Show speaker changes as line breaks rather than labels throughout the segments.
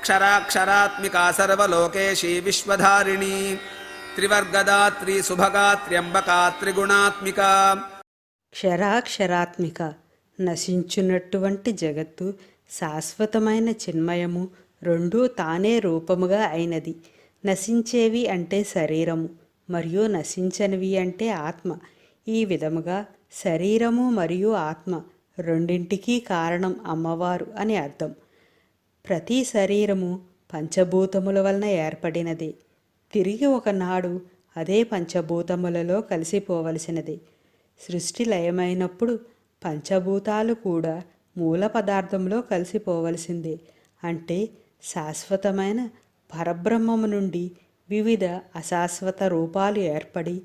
క్షరాక్షరాత్మికా సర్వలోకేశీ విశ్వధారిణీ త్రివర్గదాత్రి సుభగా త్ర్యంబకా త్రిగుణాత్మిక.
క్షరాక్షరాత్మిక నశించున్నటువంటి జగత్తు, శాశ్వతమైన చిన్మయము, రెండూ తానే రూపముగా అయినది. నశించేవి అంటే శరీరము మరియు నశించనివి అంటే ఆత్మ. ఈ విధముగా శరీరము మరియు ఆత్మ రెండింటికీ కారణం అమ్మవారు అని అర్థం. ప్రతి శరీరము పంచభూతముల వలన ఏర్పడినదే. తిరిగి ఒకనాడు అదే పంచభూతములలో కలిసిపోవలసినదే. సృష్టి లయమైనప్పుడు పంచభూతాలు కూడా మూల పదార్థంలో కలిసిపోవలసిందే. అంటే శాశ్వతమైన పరబ్రహ్మము నుండి వివిధ అశాశ్వత రూపాలు ఏర్పడి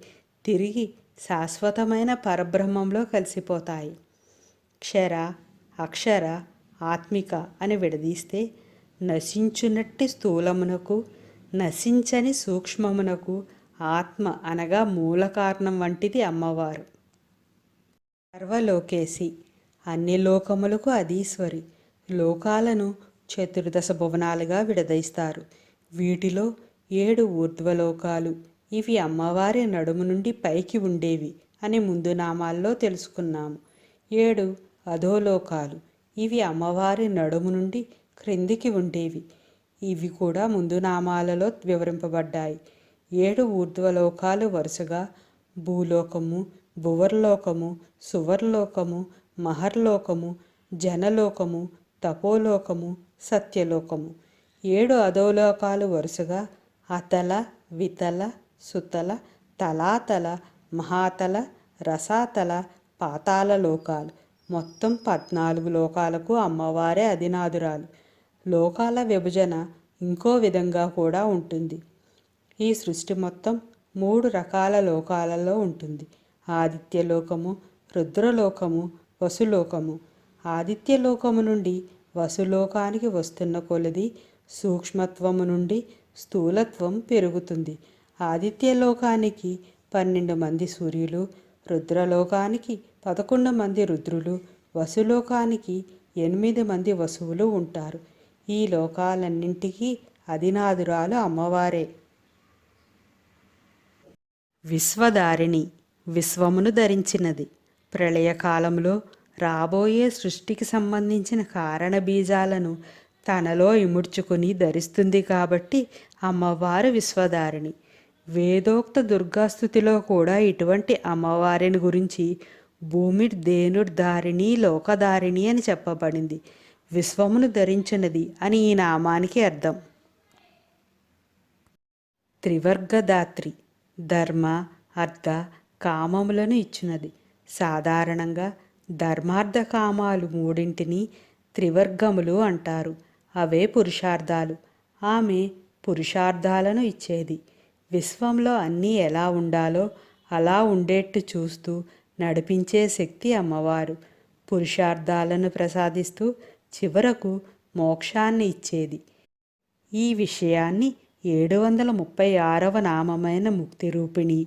తిరిగి శాశ్వతమైన పరబ్రహ్మంలో కలిసిపోతాయి. క్షర, అక్షర, ఆత్మిక అని విడదీస్తే నశించునట్టి స్థూలమునకు, నశించని సూక్ష్మమునకు ఆత్మ అనగా మూల కారణం వంటిది అమ్మవారు. సర్వలోకేశి, అన్ని లోకములకు అధీశ్వరి. లోకాలను చతుర్దశ భువనాలుగా విడదీస్తారు. వీటిలో 7 ఊర్ధ్వలోకాలు, ఇవి అమ్మవారి నడుము నుండి పైకి ఉండేవి అని ముందు నామాల్లో తెలుసుకున్నాము. 7 అధోలోకాలు, ఇవి అమ్మవారి నడుము నుండి క్రిందికి ఉండేవి. ఇవి కూడా ముందు నామాలలో వివరింపబడ్డాయి. 7 ఊర్ధ్వలోకాలు వరుసగా భూలోకము, భువర్లోకము, సువర్లోకము, మహర్లోకము, జనలోకము, తపోలోకము, సత్యలోకము. 7 అధోలోకాలు వరుసగా అతల, వితల, సుతల, తలాతల, మహాతల, రసాతల, పాతాళ లోకాలు. మొత్తం 14 లోకాలకు అమ్మవారే అధినాథురాలు. లోకాల విభజన ఇంకో విధంగా కూడా ఉంటుంది. ఈ సృష్టి మొత్తం 3 రకాల లోకాలలో ఉంటుంది. ఆదిత్యలోకము, రుద్రలోకము, వసులోకము. ఆదిత్యలోకము నుండి వసులోకానికి వస్తున్న కొలది సూక్ష్మత్వము నుండి స్థూలత్వం పెరుగుతుంది. ఆదిత్యలోకానికి 12 మంది సూర్యులు, రుద్రలోకానికి 11 మంది రుద్రులు, వసులోకానికి 8 మంది వసువులు ఉంటారు. ఈ లోకాలన్నింటికీ అధినాథురాలు అమ్మవారే. విశ్వధారిణి, విశ్వమును ధరించినది. ప్రళయకాలంలో రాబోయే సృష్టికి సంబంధించిన కారణ బీజాలను తనలో ఇముడ్చుకుని ధరిస్తుంది కాబట్టి అమ్మవారు విశ్వధారిణి. వేదోక్త దుర్గాస్తుతిలో కూడా ఇటువంటి అమ్మవారిని గురించి భూమిర్ధేనుర్ధారిణి లోకధారిణి అని చెప్పబడింది. విశ్వమును ధరించినది అని ఈ నామానికి అర్థం. త్రివర్గదాత్రి, ధర్మ, అర్థ, కామములను ఇచ్చినది. సాధారణంగా ధర్మార్థ కామాలు మూడింటిని త్రివర్గములు అంటారు. అవే పురుషార్థాలు. ఆమె పురుషార్థాలను ఇచ్చేది. విశ్వంలో అన్నీ ఎలా ఉండాలో అలా ఉండేట్టు చూస్తూ నడిపించే శక్తి అమ్మవారు. పురుషార్థాలను ప్రసాదిస్తూ చివరకు మోక్షాన్ని ఇచ్చేది. ఈ విషయాన్ని 736వ నామమైన ముక్తిరూపిణి,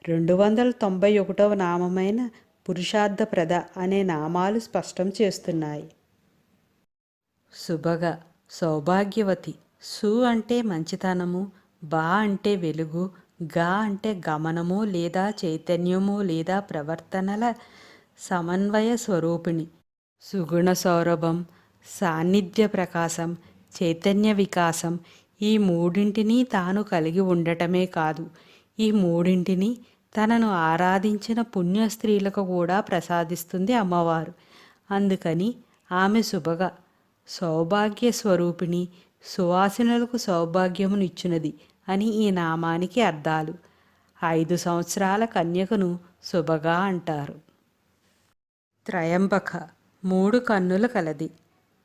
291వ నామమైన పురుషార్థప్రద అనే నామాలు స్పష్టం చేస్తున్నాయి. సుభగ, సౌభాగ్యవతి. సు అంటే మంచితనము, బా అంటే వెలుగు, గా అంటే గమనము లేదా చైతన్యము లేదా ప్రవర్తనల సమన్వయ స్వరూపిణి. సుగుణ సౌరభం, సాన్నిధ్య ప్రకాశం, చైతన్య వికాసం, ఈ మూడింటిని తాను కలిగి ఉండటమే కాదు, ఈ మూడింటిని తనను ఆరాధించిన పుణ్య స్త్రీలకు కూడా ప్రసాదిస్తుంది అమ్మవారు. అందుకని ఆమె శుభగ, సౌభాగ్య స్వరూపిణి, సువాసినులకు సౌభాగ్యమునిచ్చినది అని ఈ నామానికి అర్థాలు. 5 సంవత్సరాల కన్యకను శుభగా అంటారు. త్రయంబక, 3 కన్నుల కలది.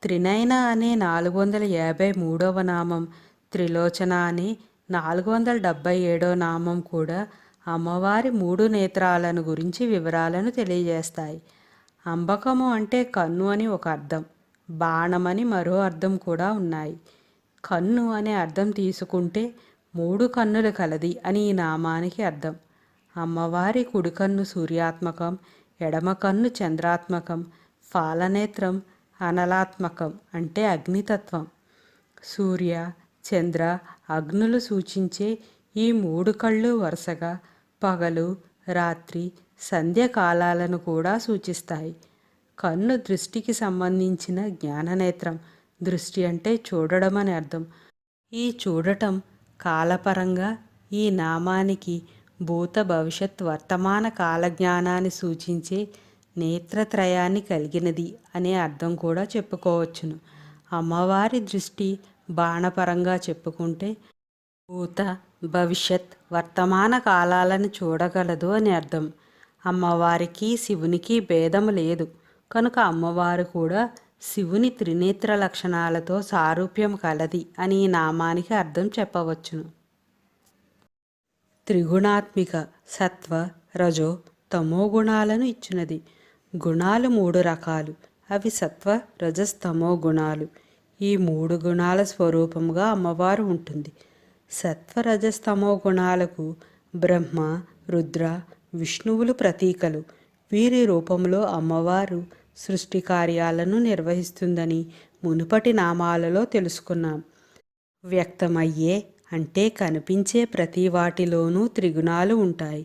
త్రినయన అనే 453వ నామం, త్రిలోచన అనే 477వ నామం కూడా అమ్మవారి 3 నేత్రాలను గురించి వివరాలను తెలియజేస్తాయి. అంబకము అంటే కన్ను అని ఒక అర్థం, బాణమని మరో అర్థం కూడా ఉన్నాయి. కన్ను అనే అర్థం తీసుకుంటే 3 కన్నులు కలది అని ఈ నామానికి అర్థం. అమ్మవారి కుడి కన్ను సూర్యాత్మకం, ఎడమ కన్ను చంద్రాత్మకం, ఫాలనేత్రం అనలాత్మకం అంటే అగ్నితత్వం. సూర్య, చంద్ర, అగ్నులు సూచించే ఈ 3 కళ్ళు వరుసగా పగలు, రాత్రి, సంధ్యకాలాలను కూడా సూచిస్తాయి. కన్ను దృష్టికి సంబంధించిన జ్ఞాననేత్రం. దృష్టి అంటే చూడడం అని అర్థం. ఈ చూడటం కాలపరంగా ఈ నామానికి భూత భవిష్యత్ వర్తమాన కాలజ్ఞానాన్ని సూచించే నేత్రత్రయాన్ని కలిగినది అనే అర్థం కూడా చెప్పుకోవచ్చును. అమ్మవారి దృష్టి బాణపరంగా చెప్పుకుంటే భూత భవిష్యత్ వర్తమాన కాలాలను చూడగలదు అని అర్థం. అమ్మవారికి శివునికి భేదము లేదు కనుక అమ్మవారు కూడా శివుని త్రినేత్ర లక్షణాలతో సారూప్యం కలది అని ఈ నామానికి అర్థం చెప్పవచ్చును. త్రిగుణాత్మిక సత్వ రజో తమో గుణాలను ఇచ్చినది. గుణాలు 3 రకాలు. అవి సత్వ రజస్తమో గుణాలు. ఈ 3 గుణాల స్వరూపంగా అమ్మవారు ఉంటుంది. సత్వరజస్తమో గుణాలకు బ్రహ్మ, రుద్ర, విష్ణువులు ప్రతీకలు. వీరి రూపంలో అమ్మవారు సృష్టి కార్యాలను నిర్వహిస్తుందని మునుపటి నామాలలో తెలుసుకున్నాం. వ్యక్తమయ్యే అంటే కనిపించే ప్రతి వాటిలోనూ త్రిగుణాలు ఉంటాయి.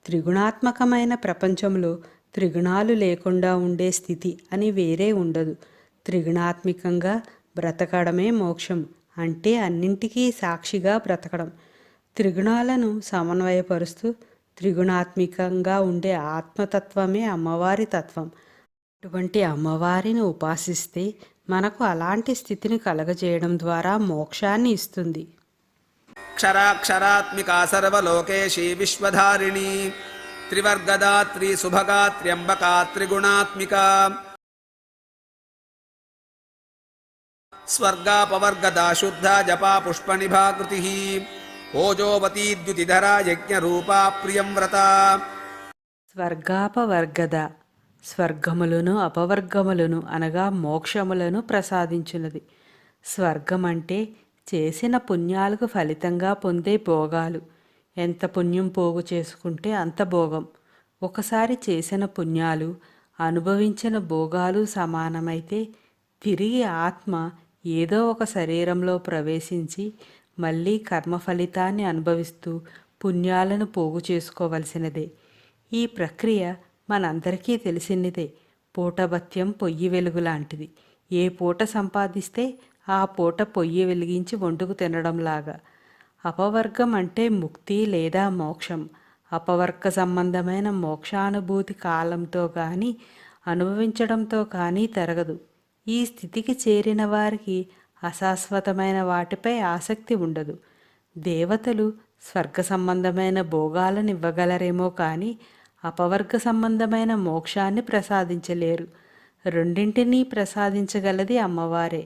త్రిగుణాత్మకమైన ప్రపంచంలో త్రిగుణాలు లేకుండా ఉండే స్థితి అని వేరే ఉండదు. త్రిగుణాత్మికంగా బ్రతకడమే మోక్షం అంటే అన్నింటికీ సాక్షిగా బ్రతకడం. త్రిగుణాలను సమన్వయపరుస్తూ త్రిగుణాత్మికంగా ఉండే ఆత్మతత్వమే అమ్మవారి తత్వం. అటువంటి అమ్మవారిని ఉపాసిస్తే మనకు అలాంటి స్థితిని కలగజేయడం ద్వారా మోక్షాన్ని ఇస్తుంది.
క్షరాక్షరాత్మికా సర్వలోకేశీ విశ్వధారిణి త్రివర్గదా త్రిసుభగా త్ర్యంబకా త్రిగుణాత్మికా స్వర్గాపవర్గదా శుద్ధ జపా పుష్పనిభాకృతి ఓజోవతీ ద్యుతిధరా యజ్ఞరూపా ప్రియంవ్రత.
స్వర్గాపవర్గద స్వర్గములను అపవర్గములను అనగా మోక్షములను ప్రసాదించున్నది. స్వర్గం అంటే చేసిన పుణ్యాలకు ఫలితంగా పొందే భోగాలు. ఎంత పుణ్యం పోగు చేసుకుంటే అంత భోగం. ఒకసారి చేసిన పుణ్యాలు అనుభవించిన భోగాలు సమానమైతే తిరిగి ఆత్మ ఏదో ఒక శరీరంలో ప్రవేశించి మళ్ళీ కర్మ ఫలితాన్ని అనుభవిస్తూ పుణ్యాలను పోగు చేసుకోవలసినదే. ఈ ప్రక్రియ మనందరికీ తెలిసినదే. పూటభత్యం పొయ్యి వెలుగు లాంటిది. ఏ పూట సంపాదిస్తే ఆ పూట పొయ్యి వెలిగించి వండుకు తినడంలాగా. అపవర్గం అంటే ముక్తి లేదా మోక్షం. అపవర్గ సంబంధమైన మోక్షానుభూతి కాలంతో కానీ అనుభవించడంతో కానీ తరగదు. ఈ స్థితికి చేరిన వారికి అశాశ్వతమైన వాటిపై ఆసక్తి ఉండదు. దేవతలు స్వర్గ సంబంధమైన భోగాలను ఇవ్వగలరేమో కానీ అపవర్గ సంబంధమైన మోక్షాన్ని ప్రసాదించలేరు. రెండింటినీ ప్రసాదించగలది అమ్మవారే.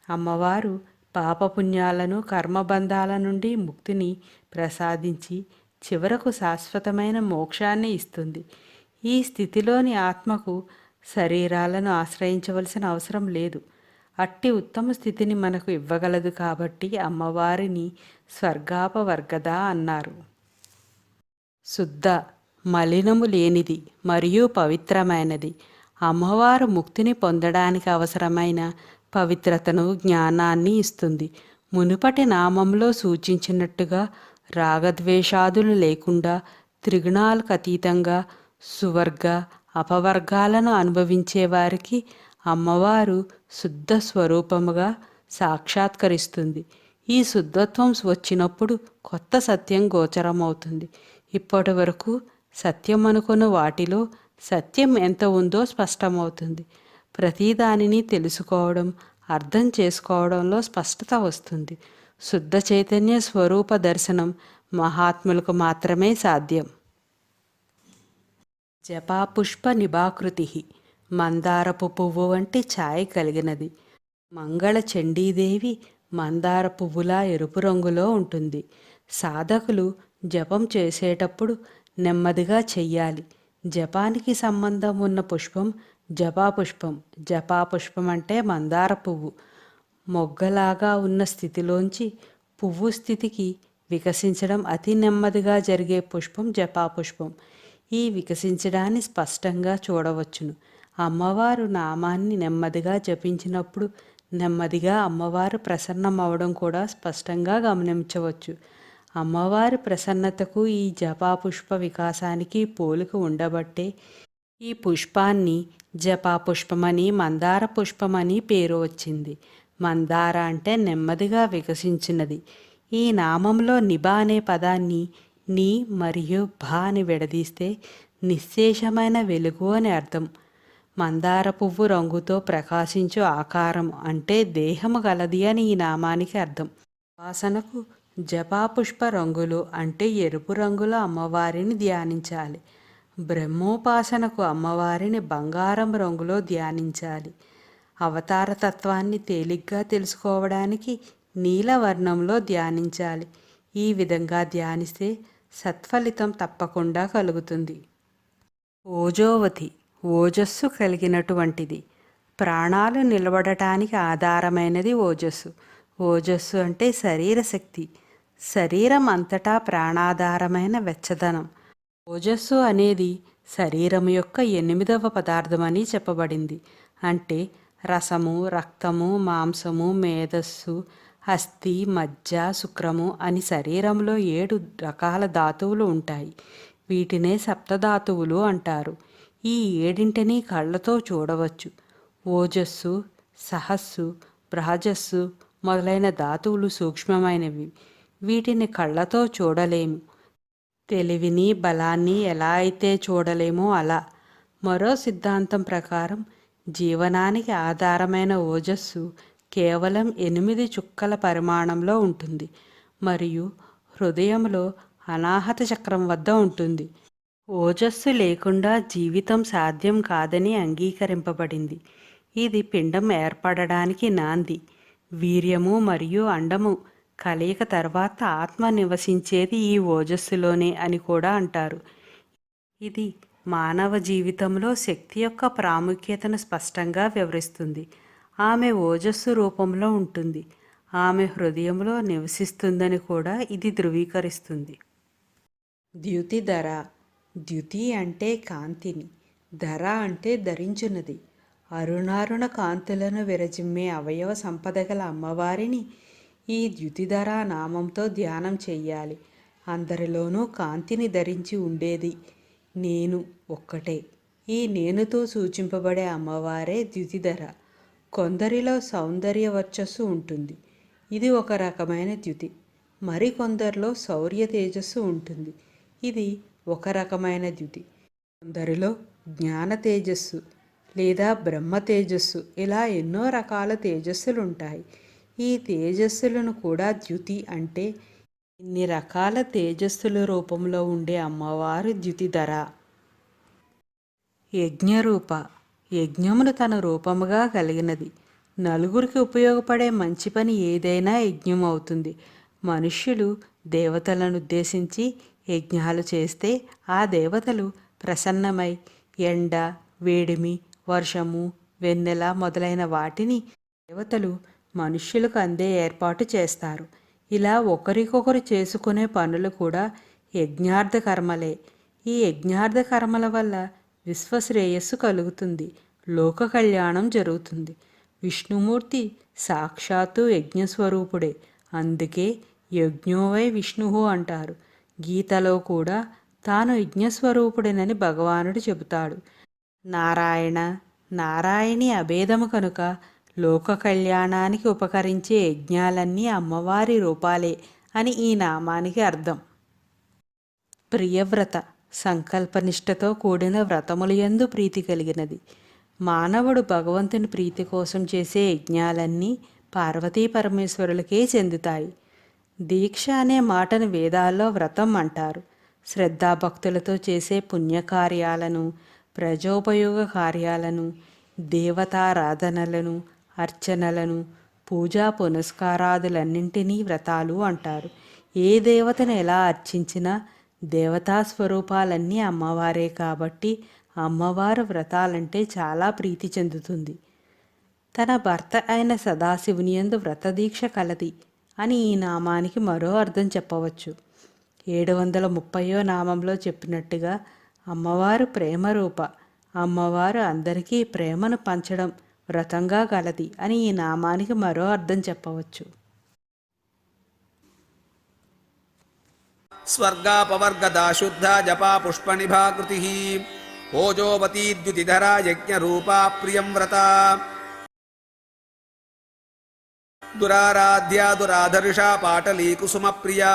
అమ్మవారు పాపపుణ్యాలను కర్మబంధాల నుండి ముక్తిని ప్రసాదించి చివరకు శాశ్వతమైన మోక్షాన్ని ఇస్తుంది. ఈ స్థితిలోని ఆత్మకు శరీరాలను ఆశ్రయించవలసిన అవసరం లేదు. అట్టి ఉత్తమ స్థితిని మనకు ఇవ్వగలదు కాబట్టి అమ్మవారిని స్వర్గాపవర్గద అన్నారు. శుద్ధ మలినము లేనిది మరియు పవిత్రమైనది. అమ్మవారు ముక్తిని పొందడానికి అవసరమైన పవిత్రతను జ్ఞానాన్ని ఇస్తుంది. మునుపటి నామంలో సూచించినట్టుగా రాగద్వేషాదులు లేకుండా త్రిగుణాలకు అతీతంగా సువర్గ అపవర్గాలను అనుభవించే వారికి అమ్మవారు శుద్ధ స్వరూపముగా సాక్షాత్కరిస్తుంది. ఈ శుద్ధత్వం వచ్చినప్పుడు కొత్త సత్యం గోచరమవుతుంది. ఇప్పటి వరకు సత్యం అనుకున్న వాటిలో సత్యం ఎంత ఉందో స్పష్టమవుతుంది. ప్రతిదానిని తెలుసుకోవడం అర్థం చేసుకోవడంలో స్పష్టత వస్తుంది. శుద్ధ చైతన్య స్వరూప దర్శనం మహాత్ములకు మాత్రమే సాధ్యం. జపాపుష్ప నిభాకృతి మందారపు పువ్వు వంటి ఛాయ్ కలిగినది. మంగళ చండీదేవి మందార పువ్వులా ఎరుపు రంగులో ఉంటుంది. సాధకులు జపం చేసేటప్పుడు నెమ్మదిగా చెయ్యాలి. జపానికి సంబంధం ఉన్న పుష్పం జపాపుష్పం. జపాపుష్పం అంటే మందార పువ్వు. మొగ్గలాగా ఉన్న స్థితిలోంచి పువ్వు స్థితికి వికసించడం అతి నెమ్మదిగా జరిగే పుష్పం జపాపుష్పం. ఈ వికసించడాన్ని స్పష్టంగా చూడవచ్చును. అమ్మవారు నామాన్ని నెమ్మదిగా జపించినప్పుడు నెమ్మదిగా అమ్మవారు ప్రసన్నమవడం కూడా స్పష్టంగా గమనించవచ్చు. అమ్మవారి ప్రసన్నతకు ఈ జపాపుష్ప వికాసానికి పోలిక ఉండబట్టే ఈ పుష్పాన్ని జపాపుష్పమని మందార పుష్పమని పేరు వచ్చింది. మందార అంటే నెమ్మదిగా వికసించినది. ఈ నామంలో నిబ అనే పదాన్ని ని మరియు భా అని విడదీస్తే నిశ్శేషమైన వెలుగు అని అర్థం. మందార పువ్వు రంగుతో ప్రకాశించు ఆకారం అంటే దేహము గలది అని ఈ నామానికి అర్థం. వాసనకు జపాపుష్ప రంగులు అంటే ఎరుపు రంగులో అమ్మవారిని ధ్యానించాలి. బ్రహ్మోపాసనకు అమ్మవారిని బంగారం రంగులో ధ్యానించాలి. అవతార తత్వాన్ని తేలిగ్గా తెలుసుకోవడానికి నీలవర్ణంలో ధ్యానించాలి. ఈ విధంగా ధ్యానిస్తే సత్ఫలితం తప్పకుండా కలుగుతుంది. ఓజోవతి ఓజస్సు కలిగినటువంటిది. ప్రాణాలు నిలబడటానికి ఆధారమైనది ఓజస్సు. ఓజస్సు అంటే శరీర శక్తి. శరీరం అంతటా ప్రాణాధారమైన వెచ్చదనం. ఓజస్సు అనేది శరీరం యొక్క 8వ పదార్థమని చెప్పబడింది. అంటే రసము, రక్తము, మాంసము, మేధస్సు, అస్థి, మజ్జ, శుక్రము అని శరీరంలో 7 రకాల ధాతువులు ఉంటాయి. వీటినే సప్తధాతువులు అంటారు. ఈ 7ంటిని కళ్ళతో చూడవచ్చు. ఓజస్సు, సహస్సు, బృహజస్సు మొదలైన ధాతువులు సూక్ష్మమైనవి. వీటిని కళ్ళతో చూడలేము. తెలివిని, బలాన్ని ఎలా అయితే చూడలేమో అలా. మరో సిద్ధాంతం ప్రకారం జీవనానికి ఆధారమైన ఓజస్సు కేవలం 8 చుక్కల పరిమాణంలో ఉంటుంది మరియు హృదయంలో అనాహత చక్రం వద్ద ఉంటుంది. ఓజస్సు లేకుండా జీవితం సాధ్యం కాదని అంగీకరింపబడింది. ఇది పిండం ఏర్పడడానికి నాంది. వీర్యము మరియు అండము కలయిక తర్వాత ఆత్మ నివసించేది ఈ ఓజస్సులోనే అని కూడా అంటారు. ఇది మానవ జీవితంలో శక్తి యొక్క ప్రాముఖ్యతను స్పష్టంగా వివరిస్తుంది. ఆమె ఓజస్సు రూపంలో ఉంటుంది. ఆమె హృదయంలో నివసిస్తుందని కూడా ఇది ధృవీకరిస్తుంది. ద్యుతిధర. ద్యుతి అంటే కాంతిని, ధర అంటే ధరించున్నది. అరుణారుణ కాంతులను విరజిమ్మే అవయవ సంపద గల అమ్మవారిని ఈ ద్యుతిధర నామంతో ధ్యానం చెయ్యాలి. అందరిలోనూ కాంతిని ధరించి ఉండేది నేను ఒక్కటే. ఈ నేనుతో సూచింపబడే అమ్మవారే ద్యుతిధర. కొందరిలో సౌందర్య వర్చస్సు ఉంటుంది. ఇది ఒక రకమైన ద్యుతి. మరికొందరిలో శౌర్య తేజస్సు ఉంటుంది. ఇది ఒక రకమైన ద్యుతి. కొందరిలో జ్ఞాన తేజస్సు లేదా బ్రహ్మ తేజస్సు ఇలా ఎన్నో రకాల తేజస్సులుంటాయి. ఈ తేజస్సులను కూడా ద్యుతి అంటే ఇన్ని రకాల తేజస్సుల రూపంలో ఉండే అమ్మవారు ద్యుతిధర. యజ్ఞరూప. యజ్ఞమును తన రూపముగా కలిగినది. నలుగురికి ఉపయోగపడే మంచి పని ఏదైనా యజ్ఞం అవుతుంది. మనుష్యులు దేవతలను ఉద్దేశించి యజ్ఞాలు చేస్తే ఆ దేవతలు ప్రసన్నమై ఎండ, వేడిమి, వర్షము, వెన్నెల మొదలైన వాటిని దేవతలు మనుష్యులకు అందే ఏర్పాటు చేస్తారు. ఇలా ఒకరికొకరు చేసుకునే పనులు కూడా యజ్ఞార్థ కర్మలే. ఈ యజ్ఞార్థ కర్మల వల్ల విశ్వశ్రేయస్సు కలుగుతుంది, లోక కళ్యాణం జరుగుతుంది. విష్ణుమూర్తి సాక్షాత్తు యజ్ఞస్వరూపుడే. అందుకే యజ్ఞోవై విష్ణువు అంటారు. గీతలో కూడా తాను యజ్ఞస్వరూపుడేనని భగవానుడు చెబుతాడు. నారాయణ, నారాయణి అభేదము కనుక లోక కళ్యాణానికి ఉపకరించే యజ్ఞాలన్నీ అమ్మవారి రూపాలే అని ఈ నామానికి అర్థం. ప్రియవ్రత. సంకల్పనిష్టతో కూడిన వ్రతములయందు ప్రీతి కలిగినది. మానవుడు భగవంతుని ప్రీతి కోసం చేసే యజ్ఞాలన్నీ పార్వతీ పరమేశ్వరులకే చెందుతాయి. దీక్ష అనే మాటను వేదాల్లో వ్రతం అంటారు. శ్రద్ధాభక్తులతో చేసే పుణ్యకార్యాలను, ప్రజోపయోగ కార్యాలను, దేవతారాధనలను, అర్చనలను, పూజా పునస్కారాదులన్నింటినీ వ్రతాలు అంటారు. ఏ దేవతను ఎలా అర్చించినా దేవతా స్వరూపాలన్నీ అమ్మవారే కాబట్టి అమ్మవారు వ్రతాలంటే చాలా ప్రీతి చెందుతుంది. తన భర్త అయిన సదాశివుని యందు వ్రతదీక్ష కలది అని ఈ నామానికి మరో అర్థం చెప్పవచ్చు. 730వ నామంలో చెప్పినట్టుగా అమ్మవారు ప్రేమరూప. అమ్మవారు అందరికీ ప్రేమను పంచడం వ్రతంగా గలది అని ఈ నామానికి మరో అర్థం చెప్పవచ్చు.
స్వర్గాపవర్గదా శుద్ధ జపా పుష్పనిభాకృతి ఓజోవతీ ద్యుతిధరా యజ్ఞరూపా ప్రియం వ్రత దురారాధ్యా దురాధర్షా పాటలీ కుసుమ ప్రియా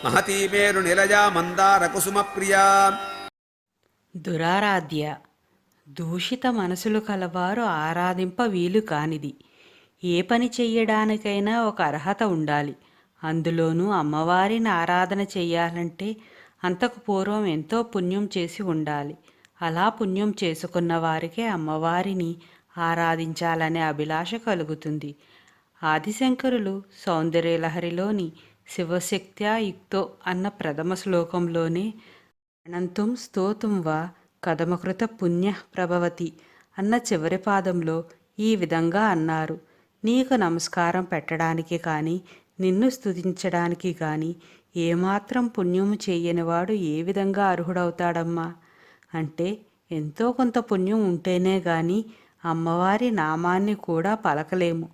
మహతీ మేరు నిలయా మందార కుసుమ ప్రియా.
దురారాధ్య దూషిత మనసులు కలవారు ఆరాధింప వీలు కానిది. ఏ పని చెయ్యడానికైనా ఒక అర్హత ఉండాలి. అందులోనూ అమ్మవారిని ఆరాధన చెయ్యాలంటే అంతకు పూర్వం ఎంతో పుణ్యం చేసి ఉండాలి. అలా పుణ్యం చేసుకున్న వారికే అమ్మవారిని ఆరాధించాలనే అభిలాష కలుగుతుంది. ఆదిశంకరులు సౌందర్యలహరిలోని శివశక్త్యా యుక్తో అన్న ప్రథమ శ్లోకంలోనే అనంతం స్తోతుం వా కథమకృత పుణ్య ప్రభవతి అన్న చివరి పాదంలో ఈ విధంగా అన్నారు. నీకు నమస్కారం పెట్టడానికి కానీ నిన్ను స్తుతించడానికి కానీ ఏమాత్రం పుణ్యము చేయనివాడు ఏ విధంగా అర్హుడవుతాడమ్మా అంటే ఎంతో కొంత పుణ్యం ఉంటేనే గాని అమ్మవారి నామాన్ని కూడా పలకలేము.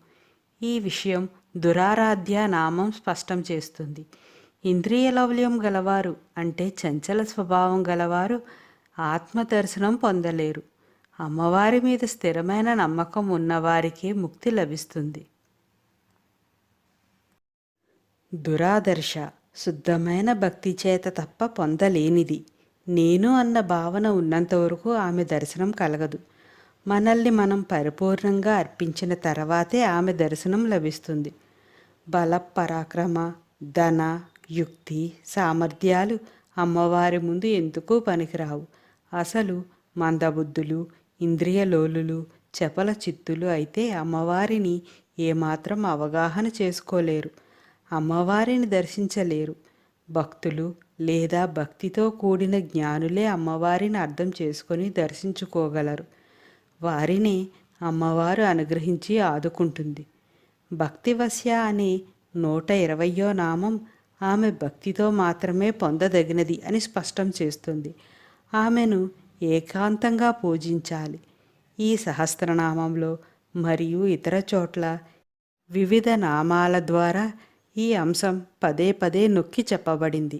ఈ విషయం దురారాధ్య నామం స్పష్టం చేస్తుంది. ఇంద్రియ లౌల్యం గలవారు అంటే చంచల స్వభావం గలవారు ఆత్మదర్శనం పొందలేరు. అమ్మవారి మీద స్థిరమైన నమ్మకం ఉన్నవారికే ముక్తి లభిస్తుంది. దురాదర్శ శుద్ధమైన భక్తి చేత తప్ప పొందలేనిది. నేను అన్న భావన ఉన్నంతవరకు ఆమె దర్శనం కలగదు. మనల్ని మనం పరిపూర్ణంగా అర్పించిన తర్వాతే ఆమె దర్శనం లభిస్తుంది. బల పరాక్రమ ధన యుక్తి సామర్థ్యాలు అమ్మవారి ముందు ఎందుకు పనికిరావు. అసలు మందబుద్ధులు ఇంద్రియలోలులు చపల చిత్తులు అయితే అమ్మవారిని ఏమాత్రం అవగాహన చేసుకోలేరు, అమ్మవారిని దర్శించలేరు. భక్తులు లేదా భక్తితో కూడిన జ్ఞానులే అమ్మవారిని అర్థం చేసుకొని దర్శించుకోగలరు. వారిని అమ్మవారు అనుగ్రహించి ఆదుకుంటుంది. భక్తివశ్య అనే 120వ నామం ఆమె భక్తితో మాత్రమే పొందదగినది అని స్పష్టం చేస్తుంది. ఆమెను ఏకాంతంగా పూజించాలి. ఈ సహస్రనామంలో మరియు ఇతర చోట్ల వివిధ నామాల ద్వారా ఈ అంశం పదే పదే నొక్కి చెప్పబడింది.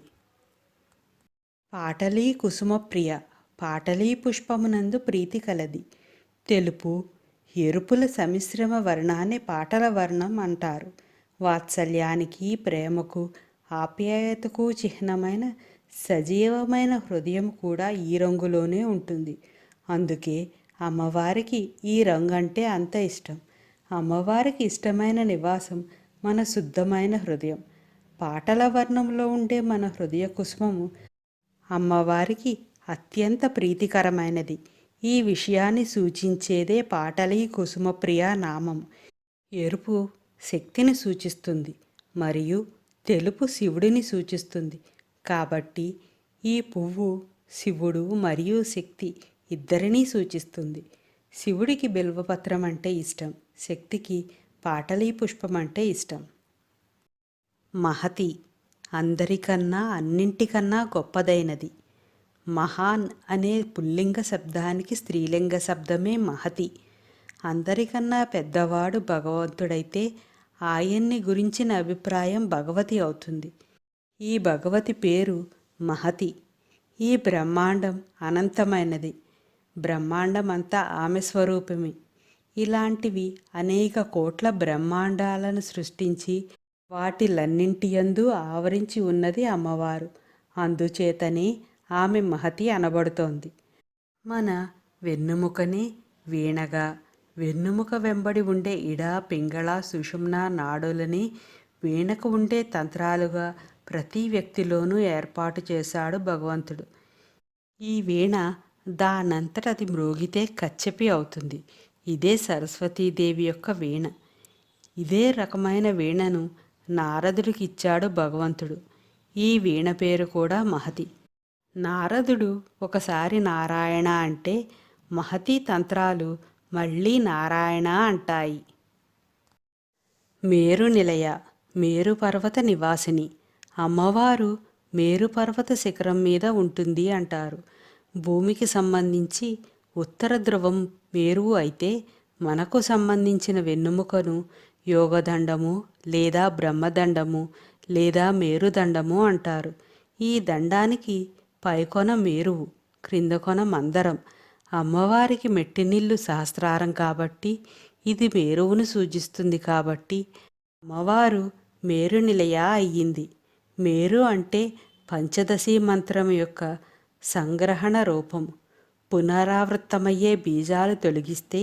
పాటలీ కుసుమప్రియ పాటలీ పుష్పమునందు ప్రీతి కలది. తెలుపు ఎరుపుల సమిశ్రమ వర్ణాన్ని పాటల వర్ణం అంటారు. వాత్సల్యానికి ప్రేమకు ఆప్యాయతకు చిహ్నమైన సజీవమైన హృదయం కూడా ఈ రంగులోనే ఉంటుంది. అందుకే అమ్మవారికి ఈ రంగు అంటే అంత ఇష్టం. అమ్మవారికి ఇష్టమైన నివాసం మన శుద్ధమైన హృదయం. పాటల వర్ణంలో ఉండే మన హృదయ కుసుమము అమ్మవారికి అత్యంత ప్రీతికరమైనది. ఈ విషయాన్ని సూచించేదే పాటలీ కుసుమప్రియ నామం. ఎరుపు శక్తిని సూచిస్తుంది మరియు తెలుపు శివుడిని సూచిస్తుంది. కాబట్టి ఈ పువ్వు శివుడు మరియు శక్తి ఇద్దరినీ సూచిస్తుంది. శివుడికి బిల్వపత్రం అంటే ఇష్టం, శక్తికి పాటలీ పుష్పం అంటే ఇష్టం. మహతి అందరికన్నా అన్నింటికన్నా గొప్పదైనది. మహాన్ అనే పుల్లింగ శబ్దానికి స్త్రీలింగ శబ్దమే మహతి. అందరికన్నా పెద్దవాడు భగవంతుడైతే ఆయన్ని గురించిన అభిప్రాయం భగవతి అవుతుంది. ఈ భగవతి పేరు మహతి. ఈ బ్రహ్మాండం అనంతమైనది. బ్రహ్మాండం అంతా ఆమె స్వరూపమే. ఇలాంటివి అనేక కోట్ల బ్రహ్మాండాలను సృష్టించి వాటిలన్నింటియందు ఆవరించి ఉన్నది అమ్మవారు. అందుచేతనే ఆమె మహతి అనబడుతోంది. మన వెన్నుముకనే వీణగా, వెన్నుముక వెంబడి ఉండే ఇడ పింగళ సుషుమ్న నాడులని వీణకు ఉండే తంత్రాలుగా ప్రతి వ్యక్తిలోనూ ఏర్పాటు చేశాడు భగవంతుడు. ఈ వీణ దానంతట అది మ్రోగితే కచ్చెపి అవుతుంది. ఇదే సరస్వతీదేవి యొక్క వీణ. ఇదే రకమైన వీణను నారదుడికి ఇచ్చాడు భగవంతుడు. ఈ వీణ పేరు కూడా మహతి. నారదుడు ఒకసారి నారాయణ అంటే మహతి తంత్రాలు మళ్ళీ నారాయణ అంటాయి. మేరు నిలయ మేరు పర్వత నివాసిని. అమ్మవారు మేరు పర్వత శిఖరం మీద ఉంటుంది అంటారు. భూమికి సంబంధించి ఉత్తర ధ్రువం మేరువు అయితే మనకు సంబంధించిన వెన్నెముకను యోగదండము లేదా బ్రహ్మదండము లేదా మేరుదండము అంటారు. ఈ దండానికి పైకొన మేరువు, క్రింద కొన మందరం. అమ్మవారికి మెట్టినిల్లు సహస్రారం కాబట్టి ఇది మేరువును సూచిస్తుంది కాబట్టి అమ్మవారు మేరు నిలయ అయ్యింది. మేరు అంటే పంచదశి మంత్రం యొక్క సంగ్రహణ రూపం. పునరావృత్తమయ్యే బీజాలు తొలగిస్తే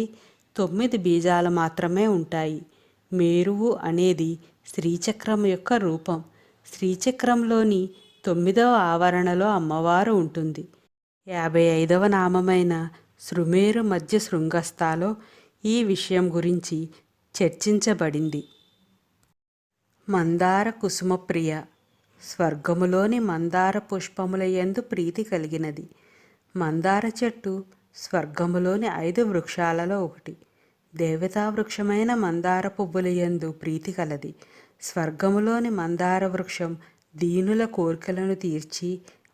9 బీజాలు మాత్రమే ఉంటాయి. మేరువు అనేది శ్రీచక్రం యొక్క రూపం. శ్రీచక్రంలోని 9వ ఆవరణలో అమ్మవారు ఉంటుంది. 55వ నామమైన శృమేరు మధ్య శృంగస్థాలో ఈ విషయం గురించి చర్చించబడింది. మందార కుసుమప్రియ, స్వర్గములోని మందార పుష్పముల యందు ప్రీతి కలిగినది. మందార చెట్టు స్వర్గములోని 5 వృక్షాలలో ఒకటి. దేవతా వృక్షమైన మందార పువ్వుల యందు ప్రీతి కలది. స్వర్గములోని మందార వృక్షం దీనుల కోరికలను తీర్చి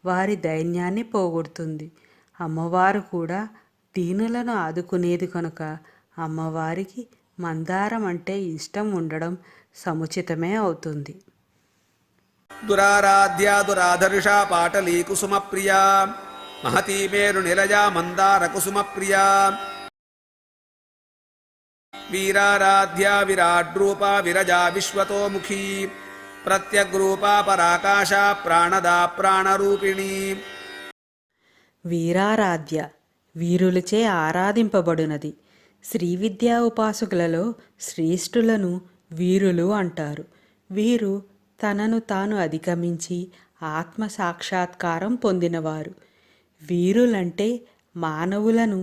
వారి దైన్యాన్ని పోగొడుతుంది. అమ్మవారు కూడా దీనులను ఆదుకునేది కనుక అమ్మవారికి మందారం అంటే ఇష్టం ఉండడం సముచితమే అవుతుంది.
దురారాధ్యా దురాధర్షా పాటలీ కుసుమ ప్రియా మహతీ మేరు నిలయా మందార కుసుమ ప్రియా వీరారాధ్యా విరాడ్రూపా విరజా విశ్వతోముఖీ ప్రత్యగ్రూపా పరాకాశా ప్రాణదా ప్రాణరూపిణి.
వీరారాధ్య, వీరులచే ఆరాధింపబడినది. శ్రీ విద్యా ఉపాసకులలో శ్రేష్ఠులను వీరులు అంటారు. వీరు తనను తాను అధిగమించి ఆత్మ సాక్షాత్కారం పొందినవారు. వీరులంటే మానవులను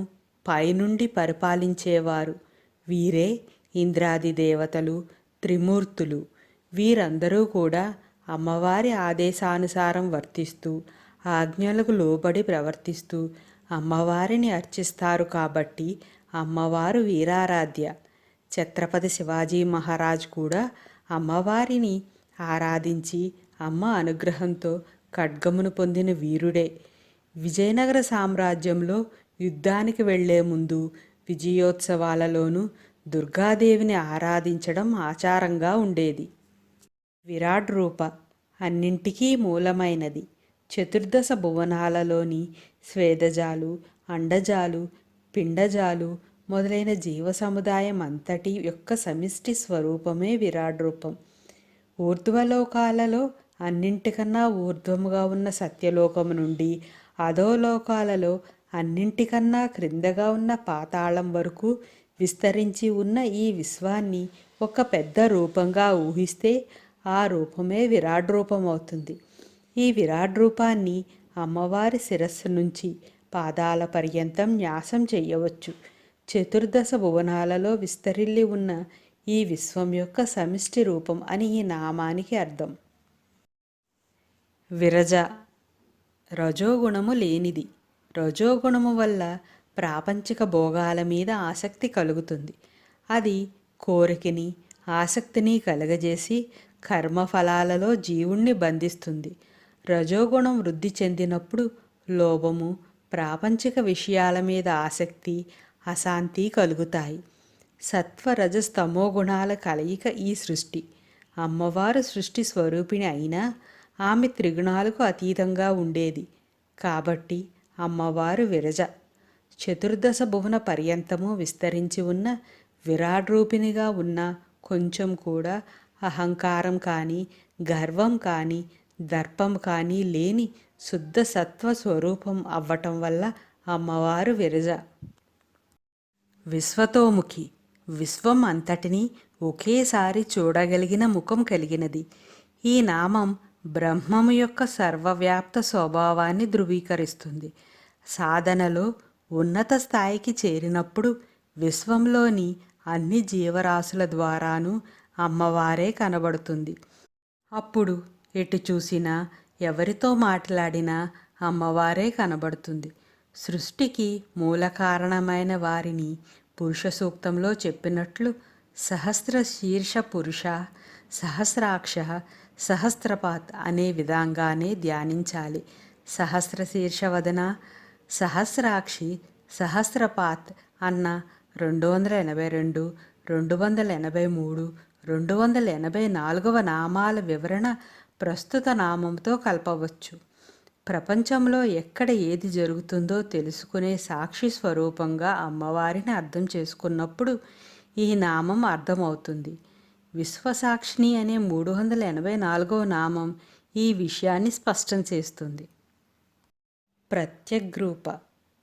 పైనుండి పరిపాలించేవారు. వీరే ఇంద్రాది దేవతలు, త్రిమూర్తులు. వీరందరూ కూడా అమ్మవారి ఆదేశానుసారం వర్తిస్తూ ఆజ్ఞలకు లోబడి ప్రవర్తిస్తూ అమ్మవారిని అర్చిస్తారు కాబట్టి అమ్మవారు వీరారాధ్య. ఛత్రపతి శివాజీ మహారాజ్ కూడా అమ్మవారిని ఆరాధించి అమ్మ అనుగ్రహంతో ఖడ్గమును పొందిన వీరుడే. విజయనగర సామ్రాజ్యంలో యుద్ధానికి వెళ్లే ముందు విజయోత్సవాలలోనూ దుర్గాదేవిని ఆరాధించడం ఆచారంగా ఉండేది. విరాట్ రూప అన్నింటికీ మూలమైనది. చతుర్దశ భువనాలలోని స్వేదజాలు, అండజాలు, పిండజాలు మొదలైన జీవ సముదాయం అంతటి యొక్క సమిష్టి స్వరూపమే విరాట్ రూపం. ఊర్ధ్వలోకాలలో అన్నింటికన్నా ఊర్ధ్వముగా ఉన్న సత్యలోకము నుండి అధోలోకాలలో అన్నింటికన్నా క్రిందగా ఉన్న పాతాళం వరకు విస్తరించి ఉన్న ఈ విశ్వాన్ని ఒక పెద్ద రూపంగా ఊహిస్తే ఆ రూపమే విరాట్ రూపం అవుతుంది. ఈ విరాట్ రూపాన్ని అమ్మవారి శిరస్సు నుంచి పాదాల పర్యంతం న్యాసం చెయ్యవచ్చు. చతుర్దశ భువనాలలో విస్తరిల్లి ఉన్న ఈ విశ్వం యొక్క సమిష్టి రూపం అని ఈ నామానికి అర్థం. విరజ, రజోగుణము లేనిది. రజోగుణము వల్ల ప్రాపంచిక భోగాల మీద ఆసక్తి కలుగుతుంది. అది కోరికని, ఆసక్తిని కలగజేసి కర్మఫలాలలో జీవుణ్ణి బంధిస్తుంది. రజోగుణం వృద్ధి చెందినప్పుడు లోభము, ప్రాపంచిక విషయాల మీద ఆసక్తి, అశాంతి కలుగుతాయి. సత్వరజస్తమో గుణాల కలయిక ఈ సృష్టి. అమ్మవారు సృష్టి స్వరూపిణి అయినా ఆమె త్రిగుణాలకు అతీతంగా ఉండేది కాబట్టి అమ్మవారు విరజ. చతుర్దశ భువన పర్యంతము విస్తరించి ఉన్న విరాట్ రూపిణిగా ఉన్న కొంచెం కూడా అహంకారం కానీ, గర్వం కానీ, దర్పం కానీ లేని శుద్ధ సత్వ స్వరూపం అవ్వటం వల్ల అమ్మవారు విరజ. విశ్వతోముఖి, విశ్వం అంతటినీ ఒకేసారి చూడగలిగిన ముఖం కలిగినది. ఈ నామం బ్రహ్మము యొక్క సర్వవ్యాప్త స్వభావాన్ని ధృవీకరిస్తుంది. సాధనలో ఉన్నత స్థాయికి చేరినప్పుడు విశ్వంలోని అన్ని జీవరాశుల ద్వారాను అమ్మవారే కనబడుతుంది. అప్పుడు ఎటు చూసినా, ఎవరితో మాట్లాడినా అమ్మవారే కనబడుతుంది. సృష్టికి మూల కారణమైన వారిని పురుష సూక్తంలో చెప్పినట్లు సహస్ర శీర్ష పురుష, సహస్రాక్ష, సహస్రపాత్ అనే విధంగానే ధ్యానించాలి. సహస్ర శీర్షవదన, సహస్రాక్షి, సహస్రపాత్ అన్న 282, 283, 284వ నామాల వివరణ ప్రస్తుత నామంతో కలపవచ్చు. ప్రపంచంలో ఎక్కడ ఏది జరుగుతుందో తెలుసుకునే సాక్షి స్వరూపంగా అమ్మవారిని అర్థం చేసుకున్నప్పుడు ఈ నామం అర్థమవుతుంది. విశ్వసాక్షిణి అనే 384వ నామం ఈ విషయాన్ని స్పష్టం చేస్తుంది. ప్రత్యగ్రూప.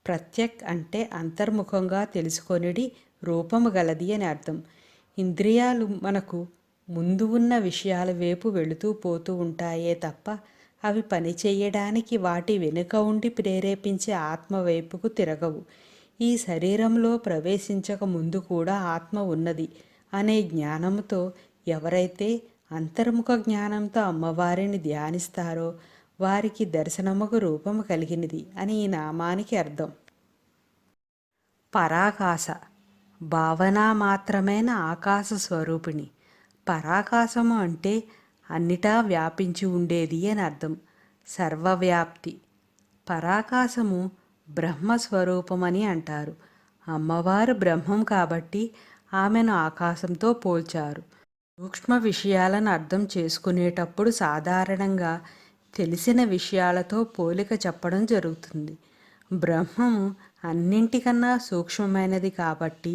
ప్రత్యక్ అంటే అంతర్ముఖంగా తెలుసుకొనిడి రూపము గలది అని అర్థం. ఇంద్రియాలు మనకు ముందు ఉన్న విషయాల వైపు వెళుతూ పోతూ ఉంటాయే తప్ప అవి పనిచేయడానికి వాటి వెనుక ఉండి ప్రేరేపించే ఆత్మ వైపుకు తిరగవు. ఈ శరీరంలో ప్రవేశించక ముందు కూడా ఆత్మ ఉన్నది అనే జ్ఞానంతో ఎవరైతే అంతర్ముఖ జ్ఞానంతో అమ్మవారిని ధ్యానిస్తారో వారికి దర్శనముకు రూపము కలిగినది అని ఈ నామానికి అర్థం. పరాకాశ. భావన మాత్రమైన ఆకాశ స్వరూపిణి. పరాకాశము అంటే అన్నిటా వ్యాపించి ఉండేది అని అర్థం. సర్వవ్యాప్తి. పరాకాశము బ్రహ్మస్వరూపమని అంటారు. అమ్మవారు బ్రహ్మం కాబట్టి ఆమెను ఆకాశంతో పోల్చారు. సూక్ష్మ విషయాలను అర్థం చేసుకునేటప్పుడు సాధారణంగా తెలిసిన విషయాలతో పోలిక చెప్పడం జరుగుతుంది. బ్రహ్మము అన్నింటికన్నా సూక్ష్మమైనది కాబట్టి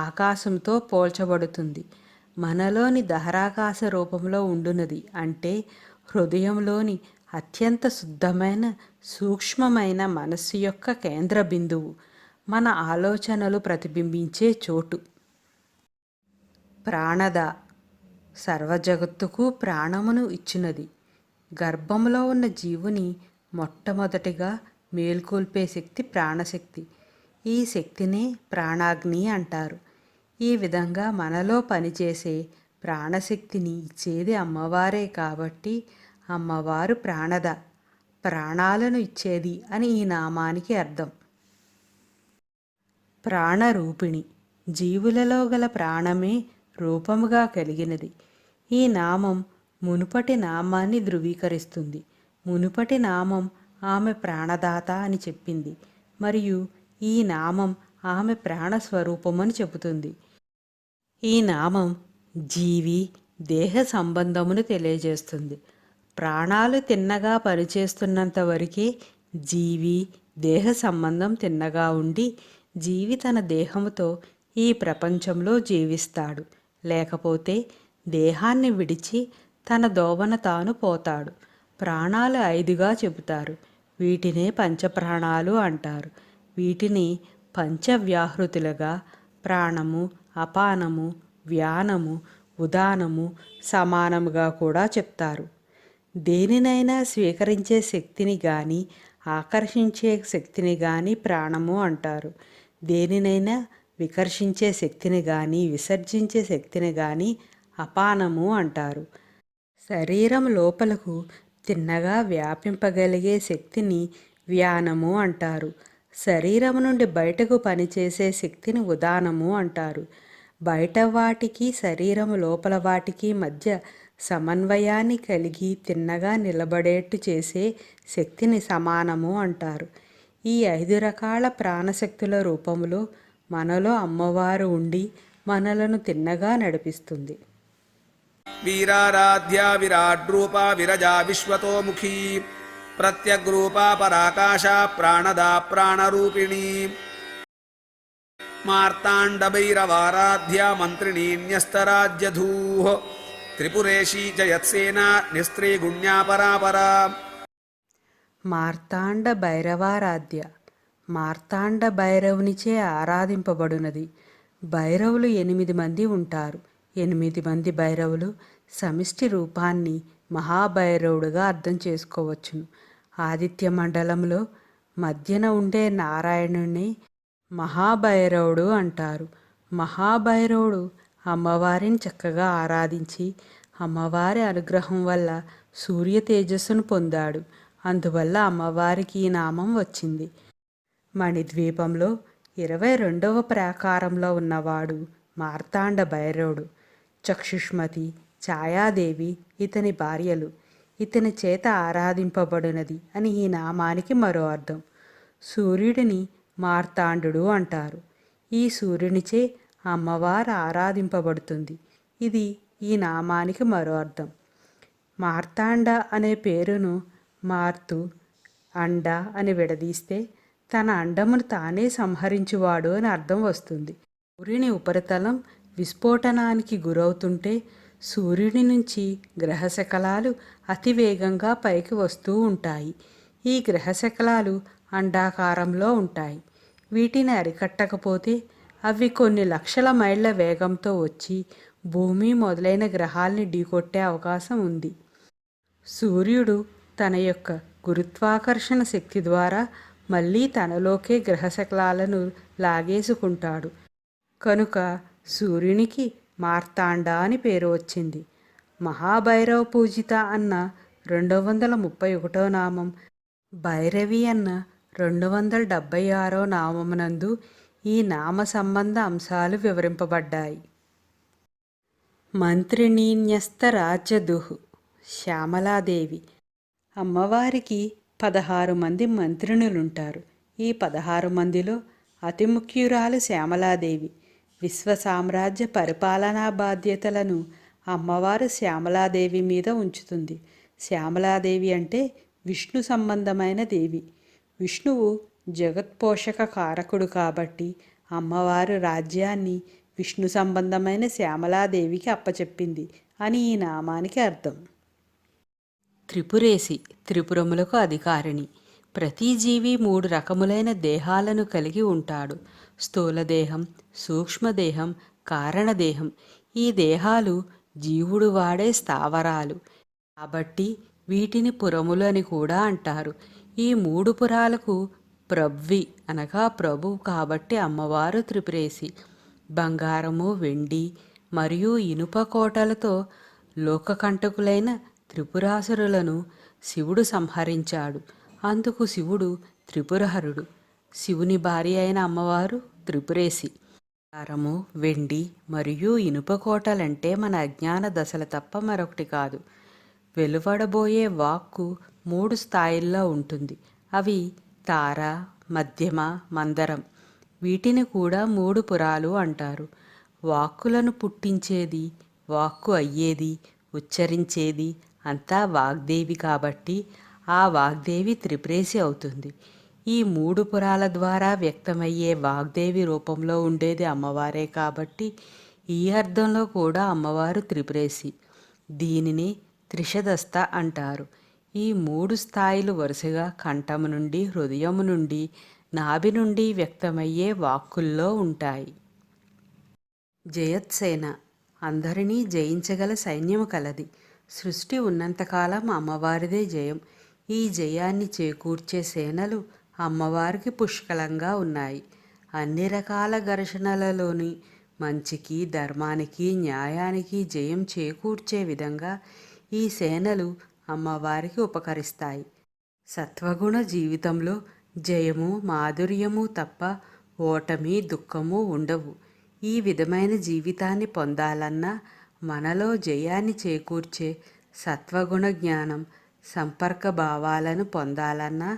ఆకాశంతో పోల్చబడుతుంది. మనలోని దహరాకాశ రూపంలో ఉండునది అంటే హృదయంలోని అత్యంత శుద్ధమైన సూక్ష్మమైన మనస్సు యొక్క కేంద్ర బిందువు, మన ఆలోచనలు ప్రతిబింబించే చోటు. ప్రాణద. సర్వజగత్తుకు ప్రాణమును ఇచ్చినది. గర్భంలో ఉన్న జీవుని మొట్టమొదటిగా మేల్కొల్పే శక్తి ప్రాణశక్తి. ఈ శక్తినే ప్రాణాగ్ని అంటారు. ఈ విధంగా మనలో పనిచేసే ప్రాణశక్తిని ఇచ్చేది అమ్మవారే కాబట్టి అమ్మవారు ప్రాణద, ప్రాణాలను ఇచ్చేది అని ఈ నామానికి అర్థం. ప్రాణరూపిణి. జీవులలో గల ప్రాణమే రూపముగా కలిగినది. ఈ నామం మునుపటి నామాన్ని ధృవీకరిస్తుంది. మునుపటి నామం ఆమె ప్రాణదాత అని చెప్పింది మరియు ఈ నామం ఆమె ప్రాణస్వరూపమని చెబుతుంది. ఈ నామం జీవి దేహ సంబంధమును తెలియజేస్తుంది. ప్రాణాలు తిన్నగా పనిచేస్తున్నంత వరకే జీవి దేహ సంబంధం తిన్నగా ఉండి జీవి తన దేహముతో ఈ ప్రపంచంలో జీవిస్తాడు. లేకపోతే దేహాన్ని విడిచి తన దోవన తాను పోతాడు. ప్రాణాలు 5గా చెబుతారు. వీటినే పంచప్రాణాలు అంటారు. వీటిని పంచవ్యాహృతులుగా ప్రాణము, అపానము, వ్యానము, ఉదానము, సమానముగా కూడా చెప్తారు. దేనినైనా స్వీకరించే శక్తిని గాని ఆకర్షించే శక్తిని గాని ప్రాణము అంటారు. దేనినైనా వికర్షించే శక్తిని గాని విసర్జించే శక్తిని గాని అపానము అంటారు. శరీరం లోపలకు తిన్నగా వ్యాపింపగలిగే శక్తిని వ్యానము అంటారు. శరీరం నుండి బయటకు పనిచేసే శక్తిని ఉదానము అంటారు. బయట వాటికి శరీరం లోపల వాటికి మధ్య సమన్వయాన్ని కలిగి తిన్నగా నిలబడేట్టు చేసే శక్తిని సమానము అంటారు. ఈ 5 రకాల ప్రాణశక్తుల రూపంలో మనలో అమ్మవారు ఉండి మనలను తిన్నగా నడిపిస్తుంది.
వీరారాధ్యా విరాడ్రూపా విరజా విశ్వతోముఖీ ప్రత్యగ్రూపా పరాకాశ ప్రాణదా ప్రాణరూపిణీ మార్తాండభైరవారాధ్యా మంత్రిణీ న్యస్తరాజ్యధూః త్రిపురేషీ చ యత్సేనా నిస్త్రీగుణ్యా పరాపరా.
మార్తాండ భైరవారాధ్య. మార్తాండ భైరవునిచే ఆరాధింపబడునది. భైరవులు 8 మంది ఉంటారు. 8 మంది భైరవులు సమిష్టి రూపాన్ని మహాభైరవుడుగా అర్థం చేసుకోవచ్చును. ఆదిత్య మండలంలో మధ్యన ఉండే నారాయణుని మహాభైరవుడు అంటారు. మహాభైరవుడు అమ్మవారిని చక్కగా ఆరాధించి అమ్మవారి అనుగ్రహం వల్ల సూర్య తేజస్సును పొందాడు. అందువల్ల అమ్మవారికి ఈ నామం వచ్చింది. మణిద్వీపంలో 22వ ప్రాకారంలో ఉన్నవాడు మార్తాండ భైరవుడు. చక్షుష్మతి, ఛాయాదేవి ఇతని భార్యలు. ఇతని చేత ఆరాధింపబడినది అని ఈ నామానికి మరో అర్థం. సూర్యుడిని మార్తాండు అంటారు. ఈ సూర్యునిచే అమ్మవారు ఆరాధింపబడుతుంది. ఇది ఈ నామానికి మరో అర్థం. మార్తాండ అనే పేరును మార్తు, అండ అని విడదీస్తే తన అండమును తానే సంహరించువాడు అని అర్థం వస్తుంది. సూర్యుని ఉపరితలం విస్ఫోటనానికి గురవుతుంటే సూర్యుని నుంచి గ్రహశకలాలు అతివేగంగా పైకి వస్తూ ఉంటాయి. ఈ గ్రహశకలాలు అండాకారంలో ఉంటాయి. వీటిని అరికట్టకపోతే అవి కొన్ని లక్షల మైళ్ళ వేగంతో వచ్చి భూమి మొదలైన గ్రహాల్ని ఢీకొట్టే అవకాశం ఉంది. సూర్యుడు తన యొక్క గురుత్వాకర్షణ శక్తి ద్వారా మళ్ళీ తనలోకే గ్రహశకలాలను లాగేసుకుంటాడు. కనుక సూర్యునికి మార్తాండ అని పేరు వచ్చింది. మహాభైరవ పూజిత అన్న 231వ నామం, భైరవి అన్న 276వ నామమునందు ఈ నామ సంబంధ అంశాలు వివరింపబడ్డాయి. మంత్రిణీన్యస్త రాజ్యదుహ్ శ్యామలాదేవి. అమ్మవారికి 16 మంది మంత్రిణులుంటారు. ఈ 16 మందిలో అతి ముఖ్యురాలు శ్యామలాదేవి. విశ్వ సామ్రాజ్య పరిపాలనా బాధ్యతలను అమ్మవారు శ్యామలాదేవి మీద ఉంచుతుంది. శ్యామలాదేవి అంటే విష్ణు సంబంధమైన దేవి. విష్ణువు జగత్పోషక కారకుడు కాబట్టి అమ్మవారు రాజ్యాన్ని విష్ణు సంబంధమైన శ్యామలాదేవికి అప్పచెప్పింది అని ఈ నామానికి అర్థం. త్రిపురేసి, త్రిపురములకు అధికారిణి. ప్రతి జీవి 3 రకములైన దేహాలను కలిగి ఉంటాడు. స్థూలదేహం, సూక్ష్మదేహం, కారణదేహం. ఈ దేహాలు జీవుడు వాడే స్థావరాలు కాబట్టి వీటిని పురములు అని కూడా అంటారు. ఈ 3 పురాలకు ప్రవ్వి అనగా ప్రభువు కాబట్టి అమ్మవారు త్రిపురేసి. బంగారము, వెండి మరియు ఇనుప కోటలతో లోకకంటకులైన త్రిపురాసురులను శివుడు సంహరించాడు. అందుకు శివుడు త్రిపురహరుడు. శివుని భార్య అయిన అమ్మవారు త్రిపురేసి. బంగారము, వెండి మరియు ఇనుప కోటలంటే మన అజ్ఞాన దశలు తప్ప మరొకటి కాదు. వెలువడబోయే వాక్కు 3 స్థాయిల్లో ఉంటుంది. అవి తార, మధ్యమ, మందరం. వీటిని కూడా 3 పురాలు అంటారు. వాక్కులను పుట్టించేది, వాక్కు అయ్యేది, ఉచ్చరించేది అంతా వాగ్దేవి కాబట్టి ఆ వాగ్దేవి త్రిపురేసి అవుతుంది. ఈ 3 పురాల ద్వారా వ్యక్తమయ్యే వాగ్దేవి రూపంలో ఉండేది అమ్మవారే కాబట్టి ఈ అర్థంలో కూడా అమ్మవారు త్రిపురేసి. దీనిని త్రిషదస్త అంటారు. ఈ 3 స్థాయిలు వరుసగా కంఠము నుండి, హృదయము నుండి, నాభి నుండి వ్యక్తమయ్యే వాక్కుల్లో ఉంటాయి. జయత్సేన, అందరినీ జయించగల సైన్యము కలది. సృష్టి ఉన్నంతకాలం అమ్మవారిదే జయం. ఈ జయాన్ని చేకూర్చే సేనలు అమ్మవారికి పుష్కలంగా ఉన్నాయి. అన్ని రకాల ఘర్షణలలోని మంచికి, ధర్మానికి, న్యాయానికి జయం చేకూర్చే విధంగా ఈ సేనలు అమ్మవారికి ఉపకరిస్తాయి. సత్వగుణ జీవితంలో జయము, మాధుర్యము తప్ప ఓటమి, దుఃఖము ఉండవు. ఈ విధమైన జీవితాన్ని పొందాలన్నా మనలో జయాన్ని చేకూర్చే సత్వగుణ జ్ఞానం, సంపర్క భావాలను పొందాలన్నా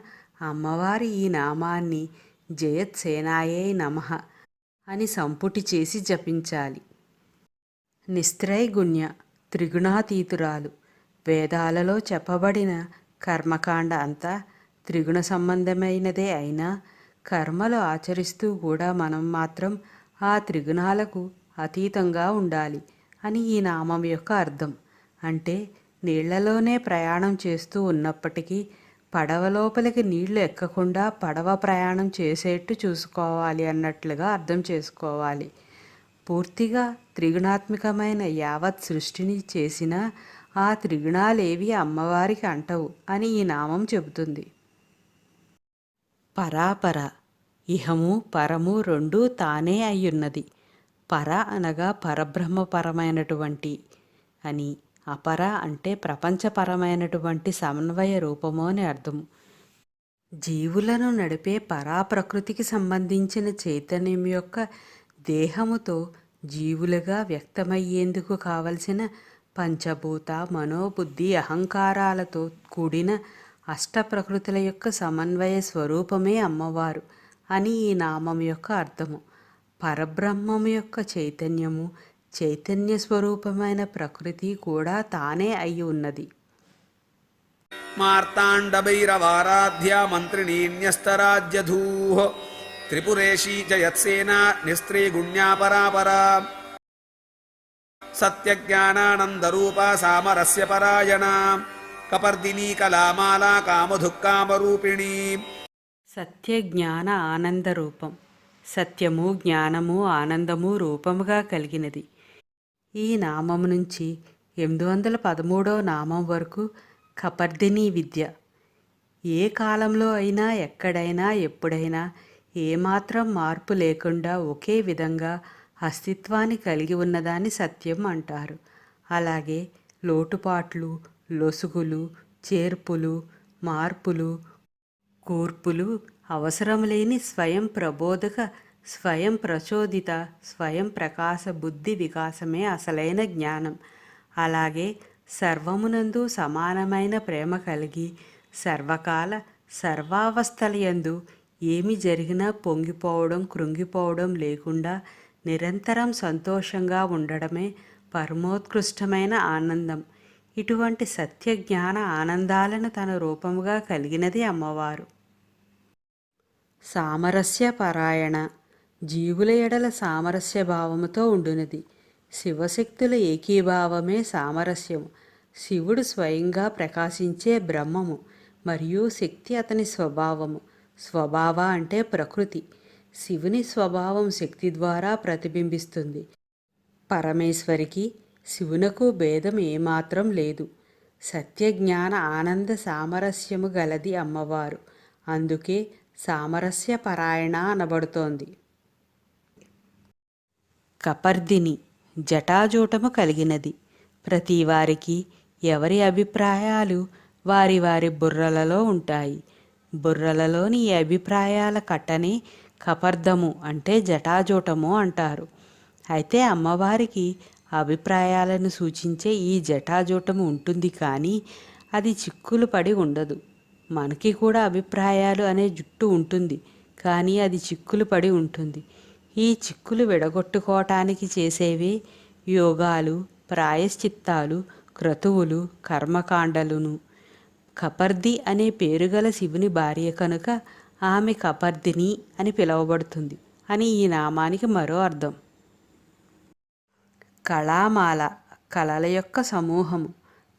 అమ్మవారి ఈ నామాన్ని జయత్సేనాయై నమః అని సంపుటి చేసి జపించాలి. నిస్త్రైగుణ్య, త్రిగుణాతీతురాలు. వేదాలలో చెప్పబడిన కర్మకాండ అంతా త్రిగుణ సంబంధమైనదే అయినా కర్మలు ఆచరిస్తూ కూడా మనం మాత్రం ఆ త్రిగుణాలకు అతీతంగా ఉండాలి అని ఈ నామం యొక్క అర్థం. అంటే నీళ్లలోనే ప్రయాణం చేస్తూ ఉన్నప్పటికీ పడవ లోపలికి నీళ్లు ఎక్కకుండా పడవ ప్రయాణం చేసేట్టు చూసుకోవాలి అన్నట్లుగా అర్థం చేసుకోవాలి. పూర్తిగా త్రిగుణాత్మకమైన యావత్ సృష్టిని చేసిన ఆ త్రిగుణాలేవి అమ్మవారికి అంటవు అని ఈ నామం చెబుతుంది. పరాపర, ఇహము పరము రెండూ తానే అయ్యున్నది. పర అనగా పరబ్రహ్మపరమైనటువంటి అని, అపర అంటే ప్రపంచపరమైనటువంటి సమన్వయ రూపము అని అర్థము. జీవులను నడిపే పరాప్రకృతికి సంబంధించిన చైతన్యం యొక్క దేహముతో జీవులుగా వ్యక్తమయ్యేందుకు కావలసిన పంచభూత, మనోబుద్ధి, అహంకారాలతో కూడిన అష్టప్రకృతుల యొక్క సమన్వయ స్వరూపమే అమ్మవారు. అని ఈ నామం యొక్క అర్థము. పరబ్రహ్మం యొక్క చైతన్యము, చైతన్య స్వరూపమైన ప్రకృతి కూడా తానే అయి ఉన్నది.
మార్తాండభైరవారాధ్య మంత్రిణీన్యస్తరాజ్యధూః త్రిపురేషీ చ యత్సేనా నిస్త్రీ గుణ్యా పరాపరా సత్యజ్ఞానానందరూప సామరస్య పరాయణ కపర్దినీ కళామాలా కామధుక్కామరూపిణీ.
సత్య జ్ఞాన ఆనంద రూపం. సత్యము, జ్ఞానము, ఆనందము రూపముగా కలిగినది. ఈ నామం నుంచి 813వ నామం వరకు కపర్దినీ విద్య. ఏ కాలంలో అయినా, ఎక్కడైనా, ఎప్పుడైనా ఏమాత్రం మార్పు లేకుండా ఒకే విధంగా అస్తిత్వాన్ని కలిగి ఉన్నదాన్ని సత్యం అంటారు. అలాగే లోటుపాట్లు, లొసుగులు, చేర్పులు, మార్పులు, కూర్పులు అవసరం లేని స్వయం ప్రబోధక, స్వయం ప్రచోదిత, స్వయం ప్రకాశ బుద్ధి వికాసమే అసలైన జ్ఞానం. అలాగే సర్వమునందు సమానమైన ప్రేమ కలిగి సర్వకాల సర్వావస్థలయందు ఏమి జరిగినా పొంగిపోవడం, కృంగిపోవడం లేకుండా నిరంతరం సంతోషంగా ఉండడమే పరమోత్కృష్టమైన ఆనందం. ఇటువంటి సత్య జ్ఞాన ఆనందాలను తన రూపముగా కలిగినది అమ్మవారు. సామరస్య పరాయణ. జీవుల ఎడల సామరస్య భావముతో ఉండునది. శివశక్తుల ఏకీభావమే సామరస్యము. శివుడు స్వయంగా ప్రకాశించే బ్రహ్మము మరియు శక్తి అతని స్వభావము. స్వభావ అంటే ప్రకృతి. శివుని స్వభావం శక్తి ద్వారా ప్రతిబింబిస్తుంది. పరమేశ్వరికి శివునకు భేదం ఏమాత్రం లేదు. సత్యజ్ఞాన ఆనంద సామరస్యము గలది అమ్మవారు. అందుకే సామరస్య పరాయణ అనబడుతోంది. కపర్దిని. జటాజూటము కలిగినది. ప్రతి వారికి ఎవరి అభిప్రాయాలు వారి వారి బుర్రలలో ఉంటాయి. బుర్రలలోని ఈ అభిప్రాయాల కట్టనే కపర్దము అంటే జటాజూటము అంటారు. అయితే అమ్మవారికి అభిప్రాయాలను సూచించే ఈ జటాజూటము ఉంటుంది, కానీ అది చిక్కులు పడి ఉండదు. మనకి కూడా అభిప్రాయాలు అనే జుట్టు ఉంటుంది, కానీ అది చిక్కులు పడి ఉంటుంది. ఈ చిక్కులు విడగొట్టుకోవటానికి చేసేవే యోగాలు, ప్రాయశ్చిత్తాలు, క్రతువులు, కర్మకాండలును. కపర్ది అనే పేరుగల శివుని భార్య కనుక ఆమె కపర్దిని అని పిలువబడుతుంది అని ఈ నామానికి మరో అర్థం. కళామాల. కళల యొక్క సమూహము.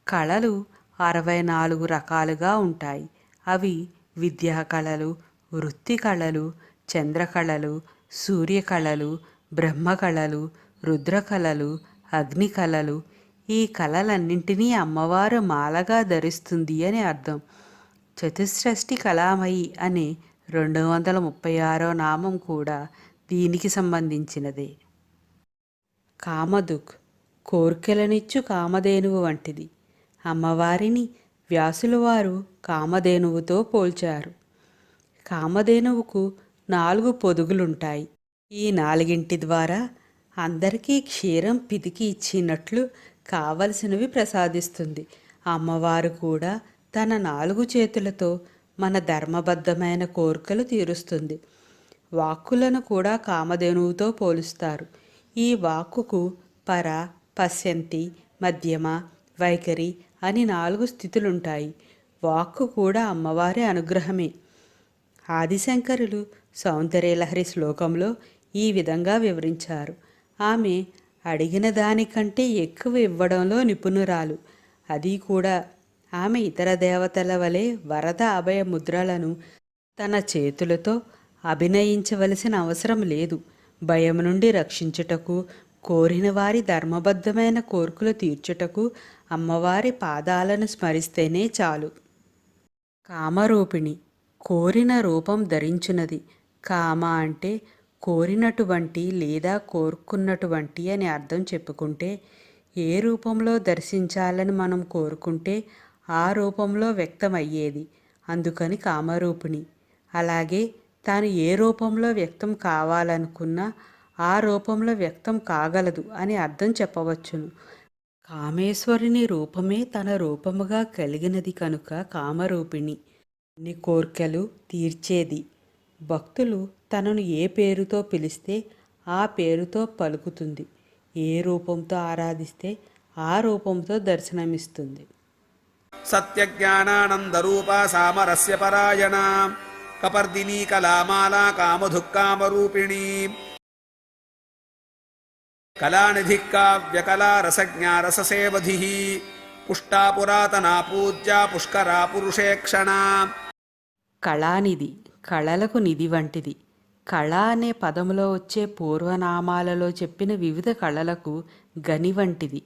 కళలు 64 రకాలుగా ఉంటాయి. అవి విద్యా కళలు, వృత్తి కళలు, చంద్రకళలు, సూర్యకళలు, బ్రహ్మకళలు, రుద్రకళలు, అగ్ని కళలు. ఈ కళలన్నింటినీ అమ్మవారు మాలగా ధరిస్తుంది అని అర్థం. చతుష్షష్ఠి కళామయి అనే 236వ నామం కూడా దీనికి సంబంధించినదే. కామదుక్. కోర్కెలనిచ్చు కామధేనువు వంటిది. అమ్మవారిని వ్యాసులవారు కామధేనువుతో పోల్చారు. కామధేనువుకు 4 పొదుగులుంటాయి. ఈ 4 ద్వారా అందరికీ క్షీరం పితికి ఇచ్చినట్లు కావలసినవి ప్రసాదిస్తుంది. అమ్మవారు కూడా తన 4 చేతులతో మన ధర్మబద్ధమైన కోరికలు తీరుస్తుంది. వాక్కులను కూడా కామధేనువుతో పోలుస్తారు. ఈ వాక్కుకు పర, పశ్యంతి, మధ్యమ, వైఖరి అని 4 స్థితులుంటాయి. వాక్కు కూడా అమ్మవారి అనుగ్రహమే. ఆదిశంకరులు సౌందర్యలహరి శ్లోకంలో ఈ విధంగా వివరించారు. ఆమె అడిగిన దానికంటే ఎక్కువ ఇవ్వడంలో నిపుణురాలు. అది కూడా ఆమె ఇతర దేవతల వలె వరద అభయ ముద్రలను తన చేతులతో అభినయించవలసిన అవసరం లేదు. భయం నుండి రక్షించుటకు, కోరిన వారి ధర్మబద్ధమైన కోర్కులు తీర్చుటకు అమ్మవారి పాదాలను స్మరిస్తేనే చాలు. కామరూపిణి. కోరిన రూపం ధరించున్నది. కామ అంటే కోరినటువంటి లేదా కోరుకున్నటువంటి అని అర్థం చెప్పుకుంటే, ఏ రూపంలో దర్శించాలని మనం కోరుకుంటే ఆ రూపంలో వ్యక్తమయ్యేది. అందుకని కామరూపిణి. అలాగే తాను ఏ రూపంలో వ్యక్తం కావాలనుకున్నా ఆ రూపంలో వ్యక్తం కాగలదు అని అర్థం చెప్పవచ్చును. కామేశ్వరుని రూపమే తన రూపముగా కలిగినది కనుక కామరూపిణి. అన్ని కోర్కెలు తీర్చేది. భక్తులు తనను ఏ పేరుతో పిలిస్తే ఆ పేరుతో పలుకుతుంది. ఏ రూపంతో ఆరాధిస్తే ఆ రూపంతో దర్శనమిస్తుంది.
సత్యజ్ఞానానందరూప సామరస్య పరాయణ కపర్దినీ కళామాలా కామధుక్కామరూపిణీ కళానిధి కావ్యకళా రసజ్ఞా రససేవధి పుష్టా పురాతనా పూజ్యా పుష్కరా పురుషేక్షణ.
కళానిధి కళలకు నిధి వంటిది. కళ అనే పదములో వచ్చే పూర్వనామాలలో చెప్పిన వివిధ కళలకు గని వంటిది.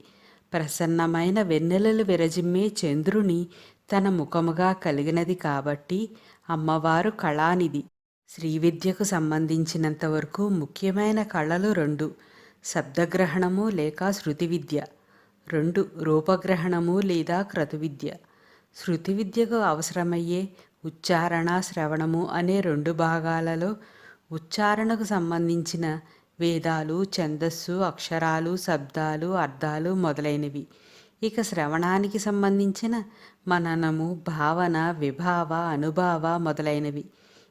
ప్రసన్నమైన వెన్నెలలు విరజిమ్మే చంద్రుని తన ముఖముగా కలిగినది కాబట్టి అమ్మవారు కళానిధి. శ్రీవిద్యకు సంబంధించినంతవరకు ముఖ్యమైన కళలు రెండు: శబ్దగ్రహణము లేక శృతి విద్య, రెండు రూపగ్రహణము లేదా క్రతు విద్య. శృతి విద్యకు అవసరమయ్యే ఉచ్చారణ, శ్రవణము అనే రెండు భాగాలలో ఉచ్చారణకు సంబంధించిన వేదాలు, ఛందస్సు, అక్షరాలు, శబ్దాలు, అర్థాలు మొదలైనవి. ఇక శ్రవణానికి సంబంధించిన మననము, భావన, విభావ, అనుభావ మొదలైనవి.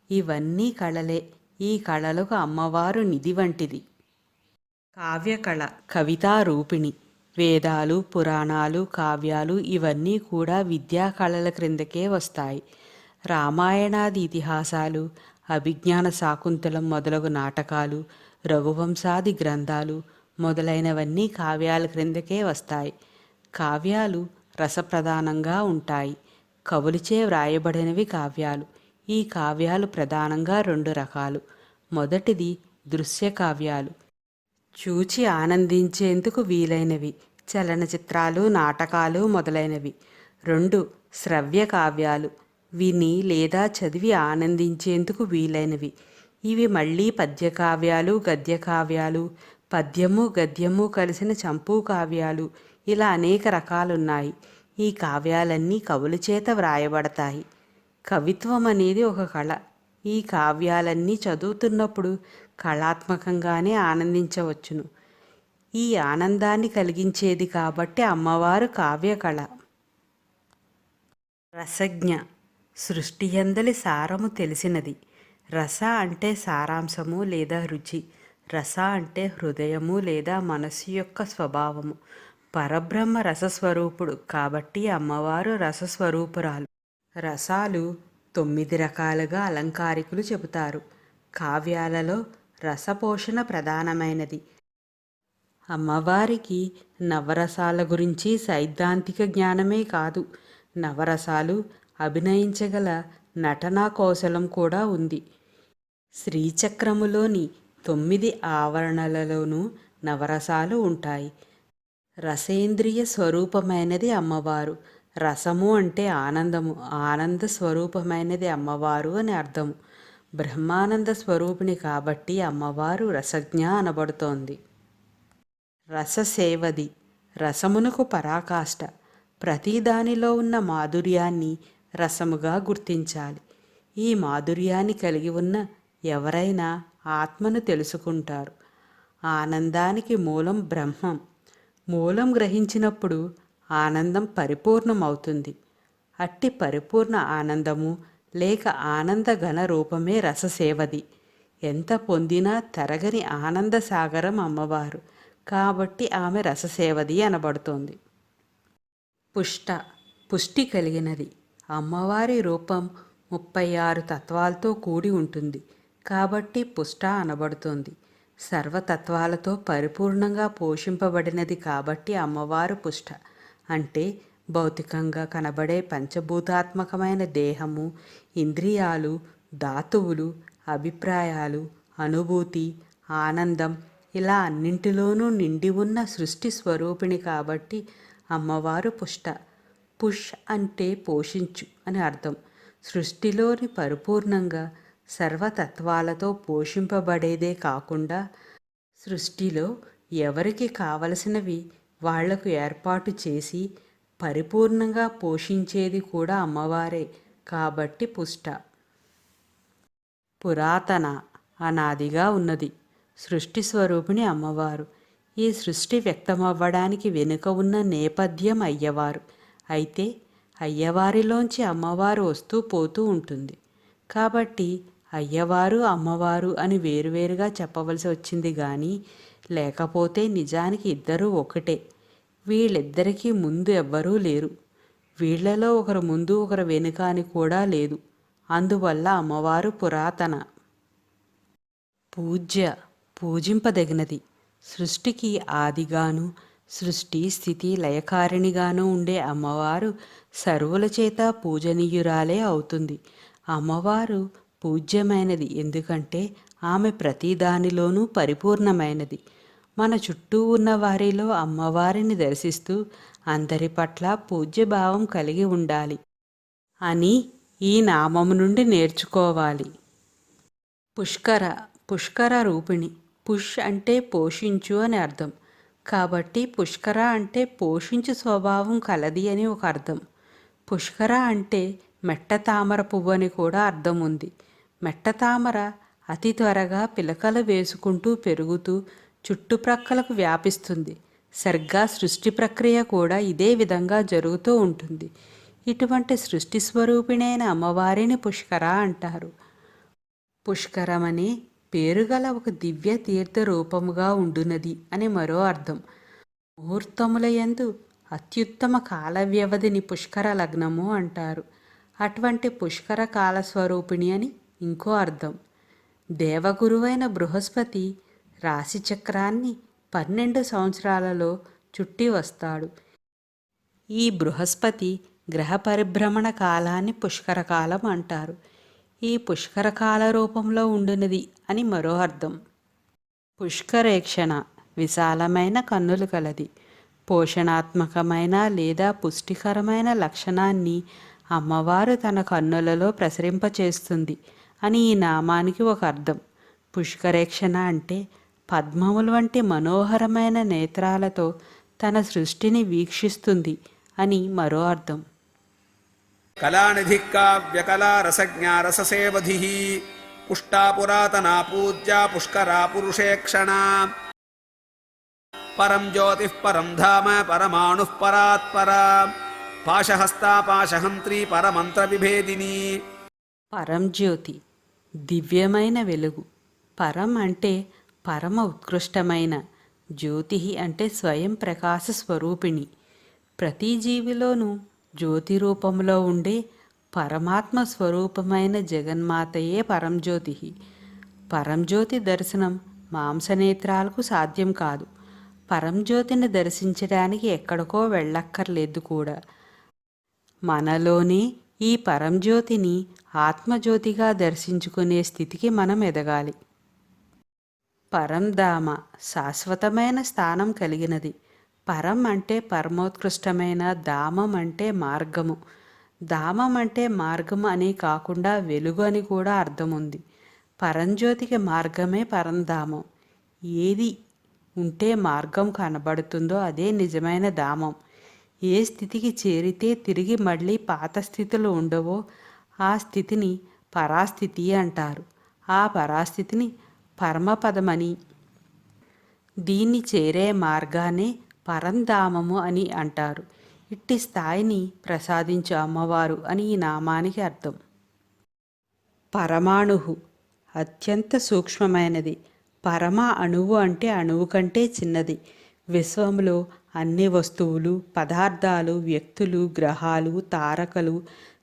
ఇవన్నీ కళలే. ఈ కళలకు అమ్మవారు నిధి వంటిది. కావ్యకళ కవితా రూపిణి. వేదాలు, పురాణాలు, కావ్యాలు ఇవన్నీ కూడా విద్యా కళల క్రిందకే వస్తాయి. రామాయణాది ఇతిహాసాలు, అభిజ్ఞాన శాకుంతలం మొదలగు నాటకాలు, రఘువంశాది గ్రంథాలు మొదలైనవన్నీ కావ్యాల క్రిందకే వస్తాయి. కావ్యాలు రసప్రధానంగా ఉంటాయి. కవులచే వ్రాయబడినవి కావ్యాలు. ఈ కావ్యాలు ప్రధానంగా రెండు రకాలు. మొదటిది దృశ్య కావ్యాలు, చూచి ఆనందించేందుకు వీలైనవి, చలనచిత్రాలు, నాటకాలు మొదలైనవి. రెండు శ్రవ్య కావ్యాలు, విని లేదా చదివి ఆనందించేందుకు వీలైనవి. ఇవి మళ్ళీ పద్యకావ్యాలు, గద్యకావ్యాలు, పద్యము గద్యము కలిసిన చంపూ కావ్యాలు, ఇలా అనేక రకాలున్నాయి. ఈ కావ్యాలన్నీ కవుల చేత వ్రాయబడతాయి. కవిత్వం అనేది ఒక కళ. ఈ కావ్యాలన్నీ చదువుతున్నప్పుడు కళాత్మకంగానే ఆనందించవచ్చును. ఈ ఆనందాన్ని కలిగించేది కాబట్టి అమ్మవారు కావ్యకళ. రసజ్ఞ సృష్టి యందలి సారము తెలిసినది. రస అంటే సారాంశము లేదా రుచి. రస అంటే హృదయము లేదా మనస్సు యొక్క స్వభావము. పరబ్రహ్మ రసస్వరూపుడు కాబట్టి అమ్మవారు రసస్వరూపురాలు. రసాలు 9 రకాలుగా అలంకారికులు చెబుతారు. కావ్యాలలో రసపోషణ ప్రధానమైనది. అమ్మవారికి నవరసాల గురించి సైద్ధాంతిక జ్ఞానమే కాదు, నవరసాలు అభినయించగల నటనా కౌశలం కూడా ఉంది. శ్రీచక్రములోని 9 ఆవరణలలోనూ నవరసాలు ఉంటాయి. రసేంద్రియ స్వరూపమైనది అమ్మవారు. రసము అంటే ఆనందము, ఆనంద స్వరూపమైనది అమ్మవారు అని అర్థము. బ్రహ్మానంద స్వరూపిణి కాబట్టి అమ్మవారు రసజ్ఞ అనబడుతోంది. రససేవది రసమునకు పరాకాష్ట. ప్రతి దానిలో ఉన్న మాధుర్యాన్ని రసముగా గుర్తించాలి. ఈ మాధుర్యాన్ని కలిగి ఉన్న ఎవరైనా ఆత్మను తెలుసుకుంటారు. ఆనందానికి మూలం బ్రహ్మం. మూలం గ్రహించినప్పుడు ఆనందం పరిపూర్ణమవుతుంది. అట్టి పరిపూర్ణ ఆనందము లేక ఆనంద ఘన రూపమే రససేవది. ఎంత పొందినా తరగని ఆనంద సాగరం అమ్మవారు కాబట్టి ఆమె రససేవది అనబడుతోంది. పుష్ట పుష్టి కలిగినది. అమ్మవారి రూపం 36 తత్వాలతో కూడి ఉంటుంది కాబట్టి పుష్ట అనబడుతోంది. సర్వతత్వాలతో పరిపూర్ణంగా పోషింపబడినది కాబట్టి అమ్మవారు పుష్ట. అంటే భౌతికంగా కనబడే పంచభూతాత్మకమైన దేహము, ఇంద్రియాలు, ధాతువులు, అభిప్రాయాలు, అనుభూతి, ఆనందం ఇలా అన్నింటిలోనూ నిండి ఉన్న సృష్టి స్వరూపిణి కాబట్టి అమ్మవారు పుష్ట. పుష్ అంటే పోషించు అని అర్థం. సృష్టిలోని పరిపూర్ణంగా సర్వతత్వాలతో పోషింపబడేదే కాకుండా సృష్టిలో ఎవరికి కావలసినవి వాళ్లకు ఏర్పాటు చేసి పరిపూర్ణంగా పోషించేది కూడా అమ్మవారే కాబట్టి పుష్ట. పురాతన అనాదిగా ఉన్నది. సృష్టి స్వరూపిణి అమ్మవారు. ఈ సృష్టి వ్యక్తమవ్వడానికి వెనుక ఉన్న నేపథ్యం అయ్యవారు. అయితే అయ్యవారిలోంచి అమ్మవారు వస్తూ పోతూ ఉంటుంది కాబట్టి అయ్యవారు అమ్మవారు అని వేరువేరుగా చెప్పవలసి వచ్చింది గాని లేకపోతే నిజానికి ఇద్దరూ ఒకటే. వీళ్ళిద్దరికీ ముందు ఎవ్వరూ లేరు. వీళ్లలో ఒకరు ముందు ఒకరు వెనుక అని కూడా లేదు. అందువల్ల అమ్మవారు పురాతన, పూజ్య, పూజింపదగినది. సృష్టికి ఆదిగాను సృష్టి స్థితి లయకారిణిగాను ఉండే అమ్మవారు సర్వుల చేత పూజనీయురాలే అవుతుంది. అమ్మవారు పూజ్యమైనది ఎందుకంటే ఆమె ప్రతి దానిలోనూ పరిపూర్ణమైనది. మన చుట్టూ ఉన్న వారిలో అమ్మవారిని దర్శిస్తూ అందరి పట్ల పూజ్యభావం కలిగి ఉండాలి అని ఈ నామము నుండి నేర్చుకోవాలి. పుష్కర, పుష్కర రూపిణి. పుష్ అంటే పోషించు అని అర్థం. కాబట్టి పుష్కర అంటే పోషించు స్వభావం కలది అని ఒక అర్థం. పుష్కర అంటే మెట్ట తామర పువ్వు అని కూడా అర్థం ఉంది. మెట్ట తామర అతి త్వరగా పిలకలు వేసుకుంటూ పెరుగుతూ చుట్టుప్రక్కలకు వ్యాపిస్తుంది. సరిగ్గా సృష్టి ప్రక్రియ కూడా ఇదే విధంగా జరుగుతూ ఉంటుంది. ఇటువంటి సృష్టి స్వరూపిణైన అమ్మవారిని పుష్కర అంటారు. పుష్కరమనే పేరుగల ఒక దివ్య తీర్థ రూపముగా ఉండునది అని మరో అర్థం. ముహూర్తములయందు అత్యుత్తమ కాల వ్యవధిని పుష్కర లగ్నము అంటారు. అటువంటి పుష్కర కాలస్వరూపిణి అని ఇంకో అర్థం. దేవగురువైన బృహస్పతి రాశిచక్రాన్ని 12 సంవత్సరాలలో చుట్టి వస్తాడు. ఈ బృహస్పతి గ్రహ పరిభ్రమణ కాలాన్ని పుష్కర కాలం అంటారు. ఈ పుష్కర కాల రూపంలో ఉండునది అని మరో అర్థం. పుష్కరేక్షణ, విశాలమైన కన్నులు కలది. పోషణాత్మకమైన లేదా పుష్టికరమైన లక్షణాన్ని అమ్మవారు తన కన్నులలో ప్రసరింపచేస్తుంది అని ఈ నామానికి ఒక అర్థం. పుష్కరేక్షణ అంటే పద్మముల వంటి మనోహరమైన నేత్రాలతో తన సృష్టిని వీక్షిస్తుంది అని మరో అర్థం.
కళానిధి కావ్యకళా రసజ్ఞా రససేవధి పుష్టా పురాతనా పూజ్యా పుష్కరా పురుషేక్షణ పరం జ్యోతి పరం ధామ పరమాణు పరాత్పరా పాశహస్తా పాశహంత్రీ పరమంత్ర విభేదిని.
పరం జ్యోతి, దివ్యమైన వెలుగు. పరం అంటే పరమ ఉత్కృష్టమైన, జ్యోతి అంటే స్వయం ప్రకాశ స్వరూపిణి. ప్రతి జీవిలోనూ జ్యోతి రూపంలో ఉండే పరమాత్మ స్వరూపమైన జగన్మాతయే పరంజ్యోతి. పరంజ్యోతి దర్శనం మాంసనేత్రాలకు సాధ్యం కాదు. పరంజ్యోతిని దర్శించడానికి ఎక్కడికో వెళ్ళక్కర్లేదు కూడా. మనలోనే ఈ పరంజ్యోతిని ఆత్మజ్యోతిగా దర్శించుకునే స్థితికి మనం ఎదగాలి. పరంధామ, శాశ్వతమైన స్థానం కలిగినది. పరం అంటే పరమోత్కృష్టమైన, ధామం అంటే మార్గము. ధామం అంటే మార్గము అని కాకుండా వెలుగు అని కూడా అర్థం ఉంది. పరంజ్యోతికి మార్గమే పరంధామం. ఏది ఉంటే మార్గం కనబడుతుందో అదే నిజమైన ధామం. ఏ స్థితికి చేరితే తిరిగి మళ్ళీ పాత స్థితిలో ఉండవో ఆ స్థితిని పరాస్థితి అంటారు. ఆ పరాస్థితిని పరమపదమని, దీన్ని చేరే మార్గాన్ని పరంధామము అని అంటారు. ఇట్టి స్థాయిని ప్రసాదించు అమ్మవారు అని ఈ నామానికి అర్థం. పరమాణువు, అత్యంత సూక్ష్మమైనది. పరమ అణువు అంటే అణువు కంటే చిన్నది. విశ్వంలో అన్ని వస్తువులు, పదార్థాలు, వ్యక్తులు, గ్రహాలు, తారకలు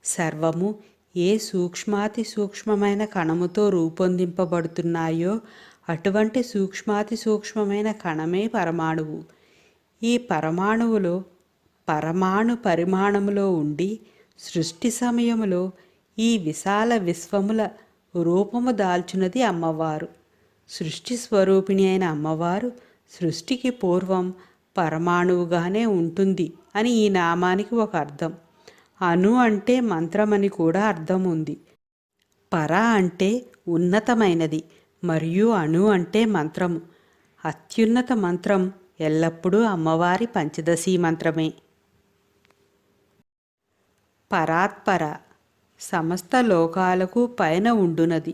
సర్వము ఏ సూక్ష్మాతి సూక్ష్మమైన కణముతో రూపొందింపబడుతున్నాయో అటువంటి సూక్ష్మాతి సూక్ష్మమైన కణమే పరమాణువు. ఈ పరమాణువులో పరమాణు పరిమాణములో ఉండి సృష్టి సమయములో ఈ విశాల విశ్వముల రూపము దాల్చున్నది అమ్మవారు. సృష్టి స్వరూపిణి అయిన అమ్మవారు సృష్టికి పూర్వం పరమాణువుగానే ఉంటుంది అని ఈ నామానికి ఒక అర్థం. అణు అంటే మంత్రమని కూడా అర్థం ఉంది. పర అంటే ఉన్నతమైనది మరియు అణు అంటే మంత్రము. అత్యున్నత మంత్రం ఎల్లప్పుడూ అమ్మవారి పంచదశీ మంత్రమే. పరాత్పర, సమస్త లోకాలకు పైన ఉండునది.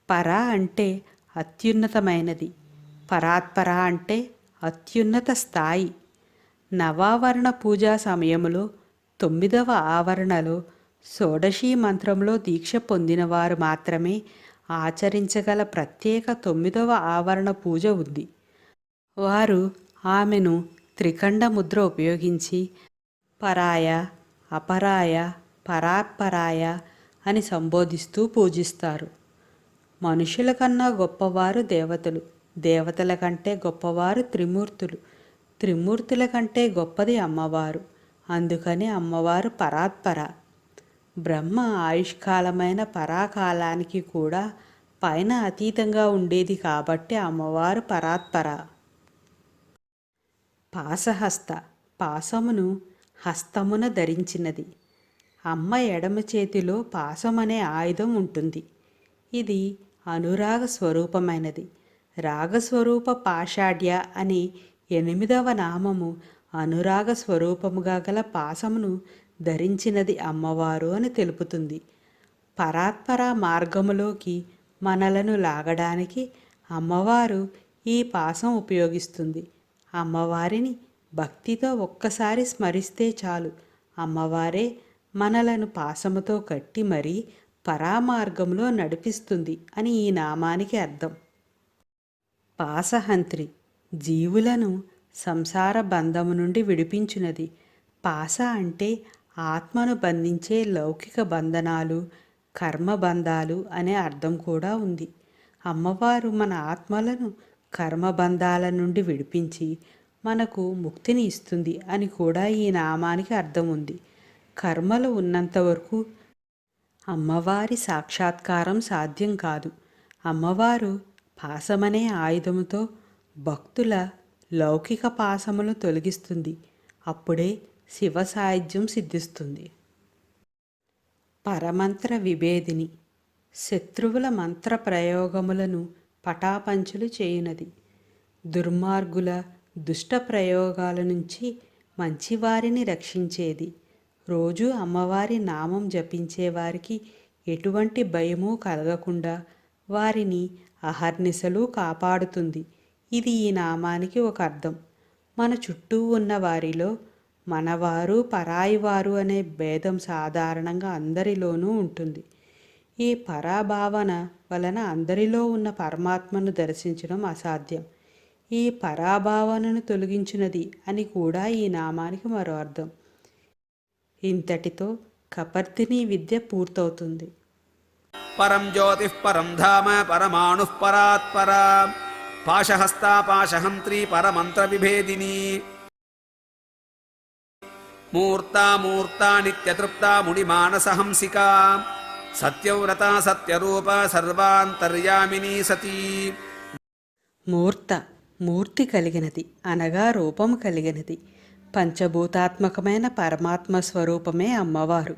పర అంటే అత్యున్నతమైనది. పరాత్పర అంటే అత్యున్నత స్థాయి. నవావరణ పూజా సమయములో 9వ ఆవరణలో షోడశీ మంత్రంలో దీక్ష పొందినవారు మాత్రమే ఆచరించగల ప్రత్యేక 9వ ఆవరణ పూజ ఉంది. వారు ఆమెను త్రికండ ముద్ర ఉపయోగించి పరాయ, అపరాయ, పరాత్పరాయ అని సంబోధిస్తూ పూజిస్తారు. మనుషుల కన్నా గొప్పవారు దేవతలు, దేవతల కంటే గొప్పవారు త్రిమూర్తులు, త్రిమూర్తుల కంటే గొప్పది అమ్మవారు. అందుకని అమ్మవారు పరాత్పర. బ్రహ్మ ఆయుష్కాలమైన పరాకాలానికి కూడా పైన అతీతంగా ఉండేది కాబట్టి అమ్మవారు పరాత్పర. పాశహస్త, పాశమును హస్తమున ధరించినది. అమ్మ ఎడమ చేతిలో పాశమనే ఆయుధం ఉంటుంది. ఇది అనురాగ స్వరూపమైనది. రాగస్వరూప పాషాఢ్య అనే 8వ నామము అనురాగ స్వరూపముగా గల పాశమును ధరించినది అమ్మవారు అని తెలుపుతుంది. పరాత్పర మార్గములోకి మనలను లాగడానికి అమ్మవారు ఈ పాశం ఉపయోగిస్తుంది. అమ్మవారిని భక్తితో ఒక్కసారి స్మరిస్తే చాలు, అమ్మవారే మనలను పాశముతో కట్టి మరీ పరామార్గంలో నడిపిస్తుంది అని ఈ నామానికి అర్థం. పాశహంత్రి, జీవులను సంసార బంధము నుండి విడిపించునది. పాశ అంటే ఆత్మను బంధించే లౌకిక బంధనాలు, కర్మబంధాలు అనే అర్థం కూడా ఉంది. అమ్మవారు మన ఆత్మలను కర్మబంధాల నుండి విడిపించి మనకు ముక్తిని ఇస్తుంది అని కూడా ఈ నామానికి అర్థం ఉంది. కర్మలు ఉన్నంత వరకు అమ్మవారి సాక్షాత్కారం సాధ్యం కాదు. అమ్మవారు పాశమనే ఆయుధముతో భక్తుల లౌకిక పాశములను తొలగిస్తుంది. అప్పుడే శివ సాయుధ్యం సిద్ధిస్తుంది. పరమంత్ర విభేదిని, శత్రువుల మంత్ర ప్రయోగములను పటాపంచలు చేయునది. దుర్మార్గుల దుష్ట ప్రయోగాల నుంచి మంచివారిని రక్షించేది. రోజు అమ్మవారి నామం జపించేవారికి ఎటువంటి భయమూ కలగకుండా వారిని అహర్నిశలు కాపాడుతుంది. ఇది ఈ నామానికి ఒక అర్థం. మన చుట్టూ ఉన్న వారిలో మనవారు పరాయివారు అనే భేదం సాధారణంగా అందరిలోనూ ఉంటుంది. ఈ పరాభావన వలన అందరిలో ఉన్న పరమాత్మను దర్శించడం అసాధ్యం. ఈ పరాభావనను తొలగించినది అని కూడా ఈ నామానికి మరో అర్థం. ఇంతటితో కపర్దిని విద్య పూర్తవుతుంది.
పరం జ్యోతిః పరం ధామ పరమాణుః పరాత్పరా పాశహస్తా పాశహంత్రీ పరమంత్ర విభేదిని మూర్తా మూర్తా నిత్యతృప్తా మునిమానసహంసికా సత్యవ్రత సత్యరూప సర్వాంతర్యామిని సతీ.
మూర్త, మూర్తి కలిగినది అనగా రూపము కలిగినది. పంచభూతాత్మకమైన పరమాత్మ స్వరూపమే అమ్మవారు.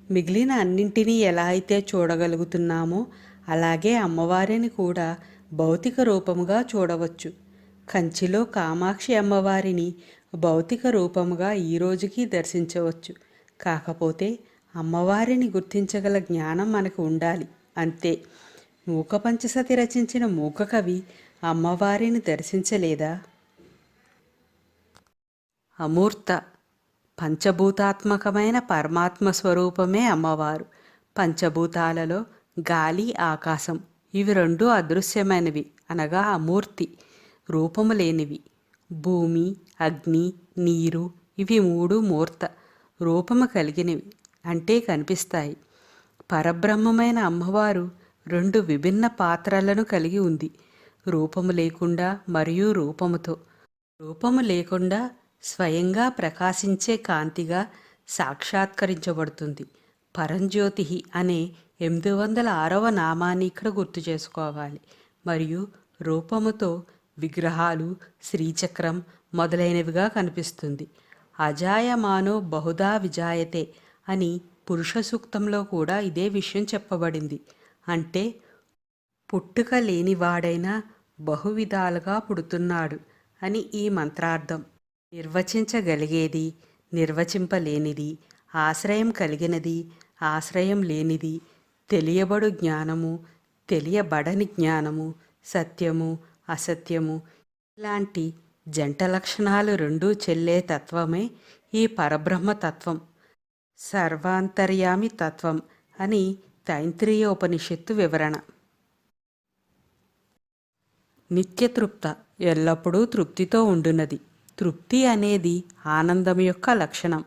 మిగిలిన అన్నింటినీ ఎలా అయితే చూడగలుగుతున్నామో అలాగే అమ్మవారిని కూడా భౌతిక రూపముగా చూడవచ్చు. కంచిలో కామాక్షి అమ్మవారిని భౌతిక రూపముగా ఈ రోజుకి దర్శించవచ్చు. కాకపోతే అమ్మవారిని గుర్తించగల జ్ఞానం మనకు ఉండాలి, అంతే. మూకపంచసతి రచించిన మూకకవి అమ్మవారిని దర్శించలేదా? అమూర్త, పంచభూతాత్మకమైన పరమాత్మ స్వరూపమే అమ్మవారు. పంచభూతాలలో గాలి, ఆకాశం ఇవి రెండూ అదృశ్యమైనవి అనగా అమూర్తి, రూపము లేనివి. భూమి, అగ్ని, నీరు ఇవి 3 మూర్త, రూపము కలిగినవి అంటే కనిపిస్తాయి. పరబ్రహ్మమైన అమ్మవారు 2 విభిన్న పాత్రలను కలిగి ఉంది. రూపము లేకుండా మరియు రూపముతో. రూపము లేకుండా స్వయంగా ప్రకాశించే కాంతిగా సాక్షాత్కరించబడుతుంది. పరంజ్యోతి అనే 806వ నామాన్ని ఇక్కడ గుర్తు చేసుకోవాలి. మరియు రూపముతో విగ్రహాలు, శ్రీచక్రం మొదలైనవిగా కనిపిస్తుంది. అజాయమానో బహుదా విజాయతే అని పురుష సూక్తంలో కూడా ఇదే విషయం చెప్పబడింది. అంటే పుట్టుక లేనివాడైనా బహువిధాలుగా పుడుతున్నాడు అని ఈ మంత్రార్థం. నిర్వచించగలిగేది, నిర్వచింపలేనిది, ఆశ్రయం కలిగినది, ఆశ్రయం లేనిది, తెలియబడు జ్ఞానము, తెలియబడని జ్ఞానము, సత్యము, అసత్యము ఇలాంటి జంట లక్షణాలు 2 చెల్లే తత్వమే ఈ పరబ్రహ్మతత్వం. సర్వాంతర్యామి తత్వం అని తైత్రీయోపనిషత్తు వివరణ. నిత్యతృప్త ఎల్లప్పుడూ తృప్తితో ఉండునది. తృప్తి అనేది ఆనందం యొక్క లక్షణం.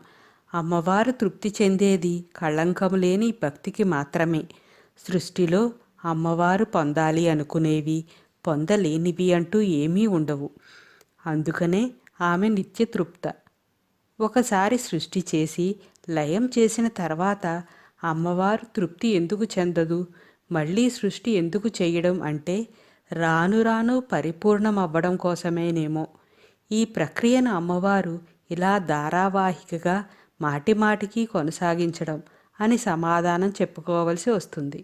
అమ్మవారు తృప్తి చెందేది కళంకము లేని భక్తికి మాత్రమే. సృష్టిలో అమ్మవారు పొందాలి అనుకునేవి, పొందలేనివి అంటూ ఏమీ ఉండవు. అందుకనే ఆమె నిత్యతృప్త. ఒకసారి సృష్టి చేసి లయం చేసిన తర్వాత అమ్మవారు తృప్తి ఎందుకు చెందదు? మళ్ళీ సృష్టి ఎందుకు చేయడం అంటే రాను రాను పరిపూర్ణమవ్వడం కోసమేనేమో. ఈ ప్రక్రియను అమ్మవారు ఇలా ధారావాహికగా మాటిమాటికి కొనసాగించడం అని సమాధానం చెప్పుకోవలసి వస్తుంది.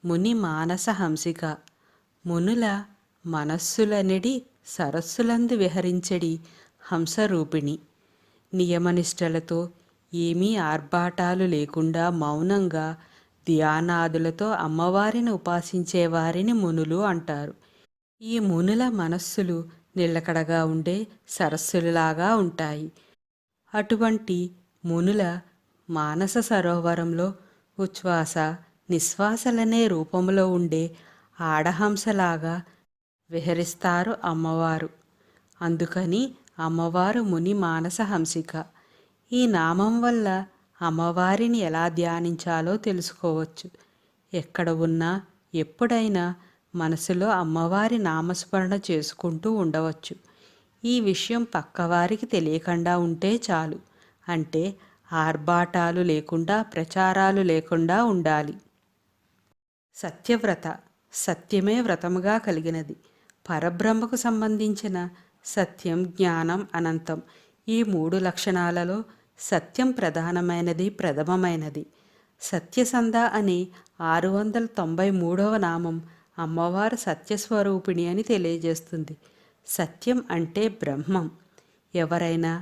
ముని మానస హంసిక. మునుల మనస్సులనెడి సరస్సులందు విహరించడి హంసరూపిణి. నియమనిష్టలతో ఏమీ ఆర్భాటాలు లేకుండా మౌనంగా ధ్యానాదులతో అమ్మవారిని ఉపాసించేవారిని మునులు అంటారు. ఈ మునుల మనస్సులు నిలకడగా ఉండే సరస్సులలాగా ఉంటాయి. అటువంటి మునుల మానస సరోవరంలో ఉచ్ఛ్వాస నిశ్వాసలనే రూపంలో ఉండే ఆడహంసలాగా విహరిస్తారు అమ్మవారు. అందుకని అమ్మవారు ముని మానస హంసిక. ఈ నామం వల్ల అమ్మవారిని ఎలా ధ్యానించాలో తెలుసుకోవచ్చు. ఎక్కడ ఉన్నా ఎప్పుడైనా మనసులో అమ్మవారి నామస్మరణ చేసుకుంటూ ఉండవచ్చు. ఈ విషయం పక్కవారికి తెలియకుండా ఉంటే చాలు. అంటే ఆర్భాటాలు లేకుండా, ప్రచారాలు లేకుండా ఉండాలి. సత్యవ్రత. సత్యమే వ్రతముగా కలిగినది. పరబ్రహ్మకు సంబంధించిన సత్యం, జ్ఞానం, అనంతం ఈ 3 లక్షణాలలో సత్యం ప్రధానమైనది, ప్రథమమైనది. సత్యసంధ అనే 693వ నామం అమ్మవారు సత్యస్వరూపిణి అని తెలియజేస్తుంది. సత్యం అంటే బ్రహ్మం. ఎవరైనా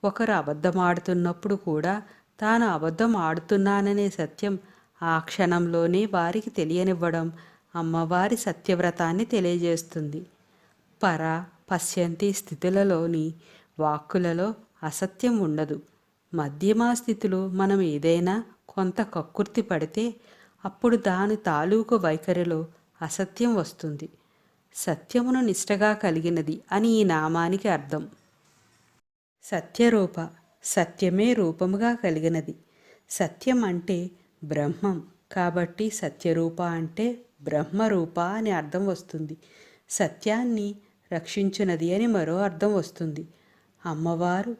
ఒకరు అబద్ధమాడుతున్నప్పుడు కూడా తాను అబద్ధం ఆడుతున్నాననే సత్యం ఆ క్షణంలోనే వారికి తెలియనివ్వడం అమ్మవారి సత్యవ్రతాన్ని తెలియజేస్తుంది. పర పశ్యంతి స్థితులలోని వాక్కులలో అసత్యం ఉండదు. మధ్యమా స్థితిలో మనం ఏదైనా కొంత కక్కుర్తి పడితే అప్పుడు దాని తాలూకు వైఖరిలో అసత్యం వస్తుంది. సత్యమును నిష్టగా కలిగినది అని ఈ నామానికి అర్థం. సత్యరూప. సత్యమే రూపముగా కలిగినది. సత్యం అంటే బ్రహ్మం కాబట్టి సత్యరూప అంటే బ్రహ్మరూప అని అర్థం వస్తుంది. సత్యాన్ని రక్షించునది అని మరో అర్థం వస్తుంది. అమ్మవారు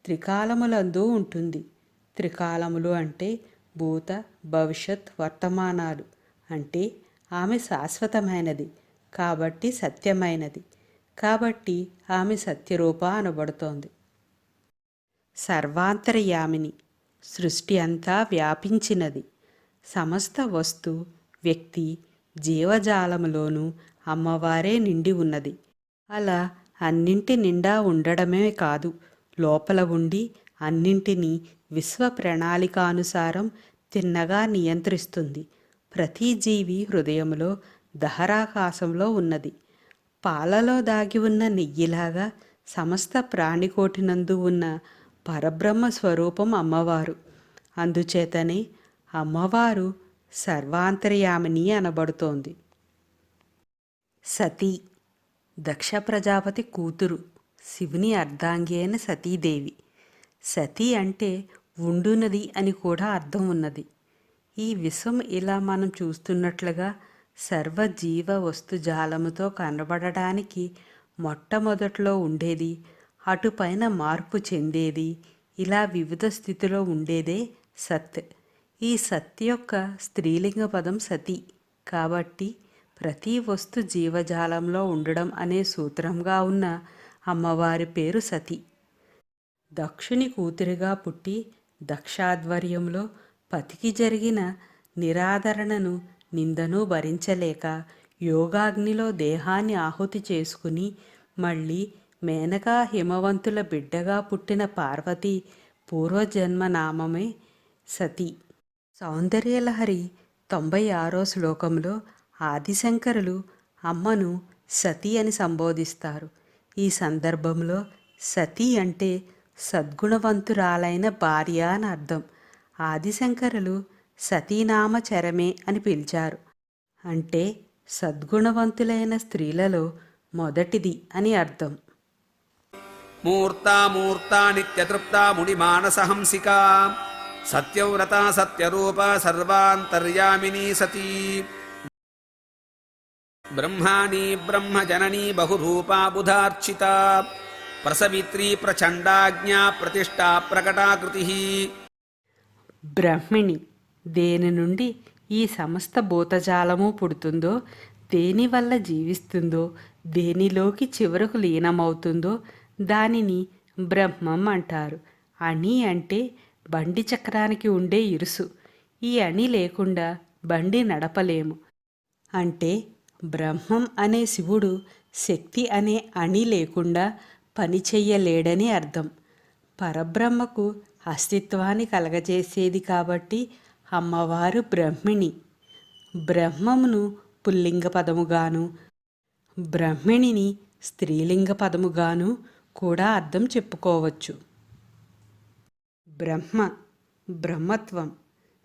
త్రికాలములందు ఉంటుంది. త్రికాలములు అంటే భూత, భవిష్యత్, వర్తమానాలు. అంటే ఆమె శాశ్వతమైనది కాబట్టి సత్యమైనది. కాబట్టి ఆమె సత్యరూప అనబడుతోంది. సర్వాంతర్యామిని. సృష్టి అంతా వ్యాపించినది. సమస్త వస్తు, వ్యక్తి, జీవజాలములోనూ అమ్మవారే నిండి ఉన్నది. అలా అన్నింటి నిండా ఉండడమే కాదు, లోపల ఉండి అన్నింటినీ విశ్వ ప్రణాళికానుసారం తిన్నగా నియంత్రిస్తుంది. ప్రతి జీవి హృదయంలో దహరాకాశంలో ఉన్నది. పాలలో దాగి ఉన్న నెయ్యిలాగా సమస్త ప్రాణికోటినందు ఉన్న పరబ్రహ్మ స్వరూపం అమ్మవారు. అందుచేతనే అమ్మవారు సర్వాంతర్యామిని అనబడుతోంది. సతీ. దక్ష ప్రజాపతి కూతురు, శివుని అర్ధాంగి అయిన సతీదేవి. సతీ అంటే ఉండునది అని కూడా అర్థం ఉన్నది. ఈ విశ్వం ఇలా మనం చూస్తున్నట్లుగా సర్వజీవ వస్తుజాలముతో కనబడడానికి మొట్టమొదట్లో ఉండేది, అటుపైన మార్పు చెందేది, ఇలా వివిధ స్థితిలో ఉండేదే సత్. ఈ సత్ యొక్క స్త్రీలింగ పదం సతి. కాబట్టి ప్రతి వస్తు జీవజాలంలో ఉండడం అనే సూత్రంగా ఉన్న అమ్మవారి పేరు సతి. దక్షుని కూతురిగా పుట్టి దక్షాధ్వర్యంలో పతికి జరిగిన నిరాదరణను, నిందను భరించలేక యోగాగ్నిలో దేహాన్ని ఆహుతి చేసుకుని మళ్ళీ మేనకా హిమవంతుల బిడ్డగా పుట్టిన పార్వతి పూర్వజన్మ నామమే సతి. సౌందర్యలహరి 96వ శ్లోకంలో ఆదిశంకరులు అమ్మను సతి అని సంబోధిస్తారు. ఈ సందర్భంలో సతి అంటే సద్గుణవంతురాలైన భార్య అని అర్థం. ఆదిశంకరులు సతీనామచరమే అని పిలిచారు. అంటే సద్గుణవంతులైన స్త్రీలలో మొదటిది అని అర్థం.
మూర్తా నిత్యతృప్తా మునిమానసహంసికా సత్యవ్రత సత్యరూప సర్వాంతర్యామినీ సతీ బ్రహ్మాణి బ్రహ్మజననీ బహురూపా బుధార్చితా ప్రసవిత్రీ ప్రచండాజ్ఞా ప్రతిష్టా ప్రకటాకృతి.
బ్రహ్మిణి, దేని నుండి ఈ సమస్త భూతజాలము పుడుతుందో, దేనివల్ల జీవిస్తుందో, దేనిలోకి చివరకు లీనమవుతుందో దానిని బ్రహ్మం అంటారు. అణి అంటే బండి చక్రానికి ఉండే ఇరుసు. ఈ అణి లేకుండా బండి నడపలేము. అంటే బ్రహ్మం అనే శివుడు శక్తి అనే అణి లేకుండా పని చెయ్యలేడని అర్థం. పరబ్రహ్మకు అస్తిత్వాన్ని కలగజేసేది కాబట్టి అమ్మవారు బ్రహ్మిణి. బ్రహ్మమును పుల్లింగ పదముగాను, బ్రహ్మిణిని స్త్రీలింగ పదముగాను కూడా అర్థం చెప్పుకోవచ్చు. బ్రహ్మ, బ్రహ్మత్వం.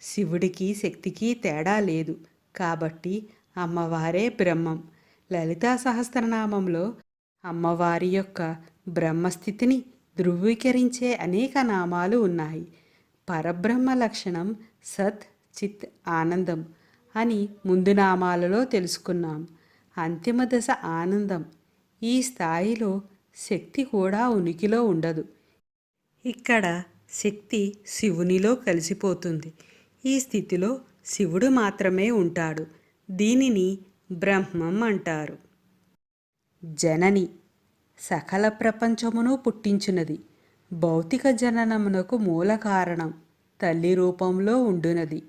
శివుడికి శక్తికి తేడా లేదు కాబట్టి అమ్మవారే బ్రహ్మం. లలితా సహస్రనామంలో అమ్మవారి యొక్క బ్రహ్మస్థితిని ధృవీకరించే అనేక నామాలు ఉన్నాయి. పరబ్రహ్మ లక్షణం సత్ చిత్ ఆనందం అని ముందు నామాలలో తెలుసుకున్నాం. అంతిమ దశ ఆనందం. ఈ స్థాయిలో శక్తి కూడా ఉనికిలో ఉండదు. ఇక్కడ శక్తి శివునిలో కలిసిపోతుంది. ఈ స్థితిలో శివుడు మాత్రమే ఉంటాడు. దీనిని బ్రహ్మం అంటారు. జనని, సకల ప్రపంచమును పుట్టించున్నది. భౌతిక జననమునకు మూల కారణం తల్లి రూపంలో ఉండునది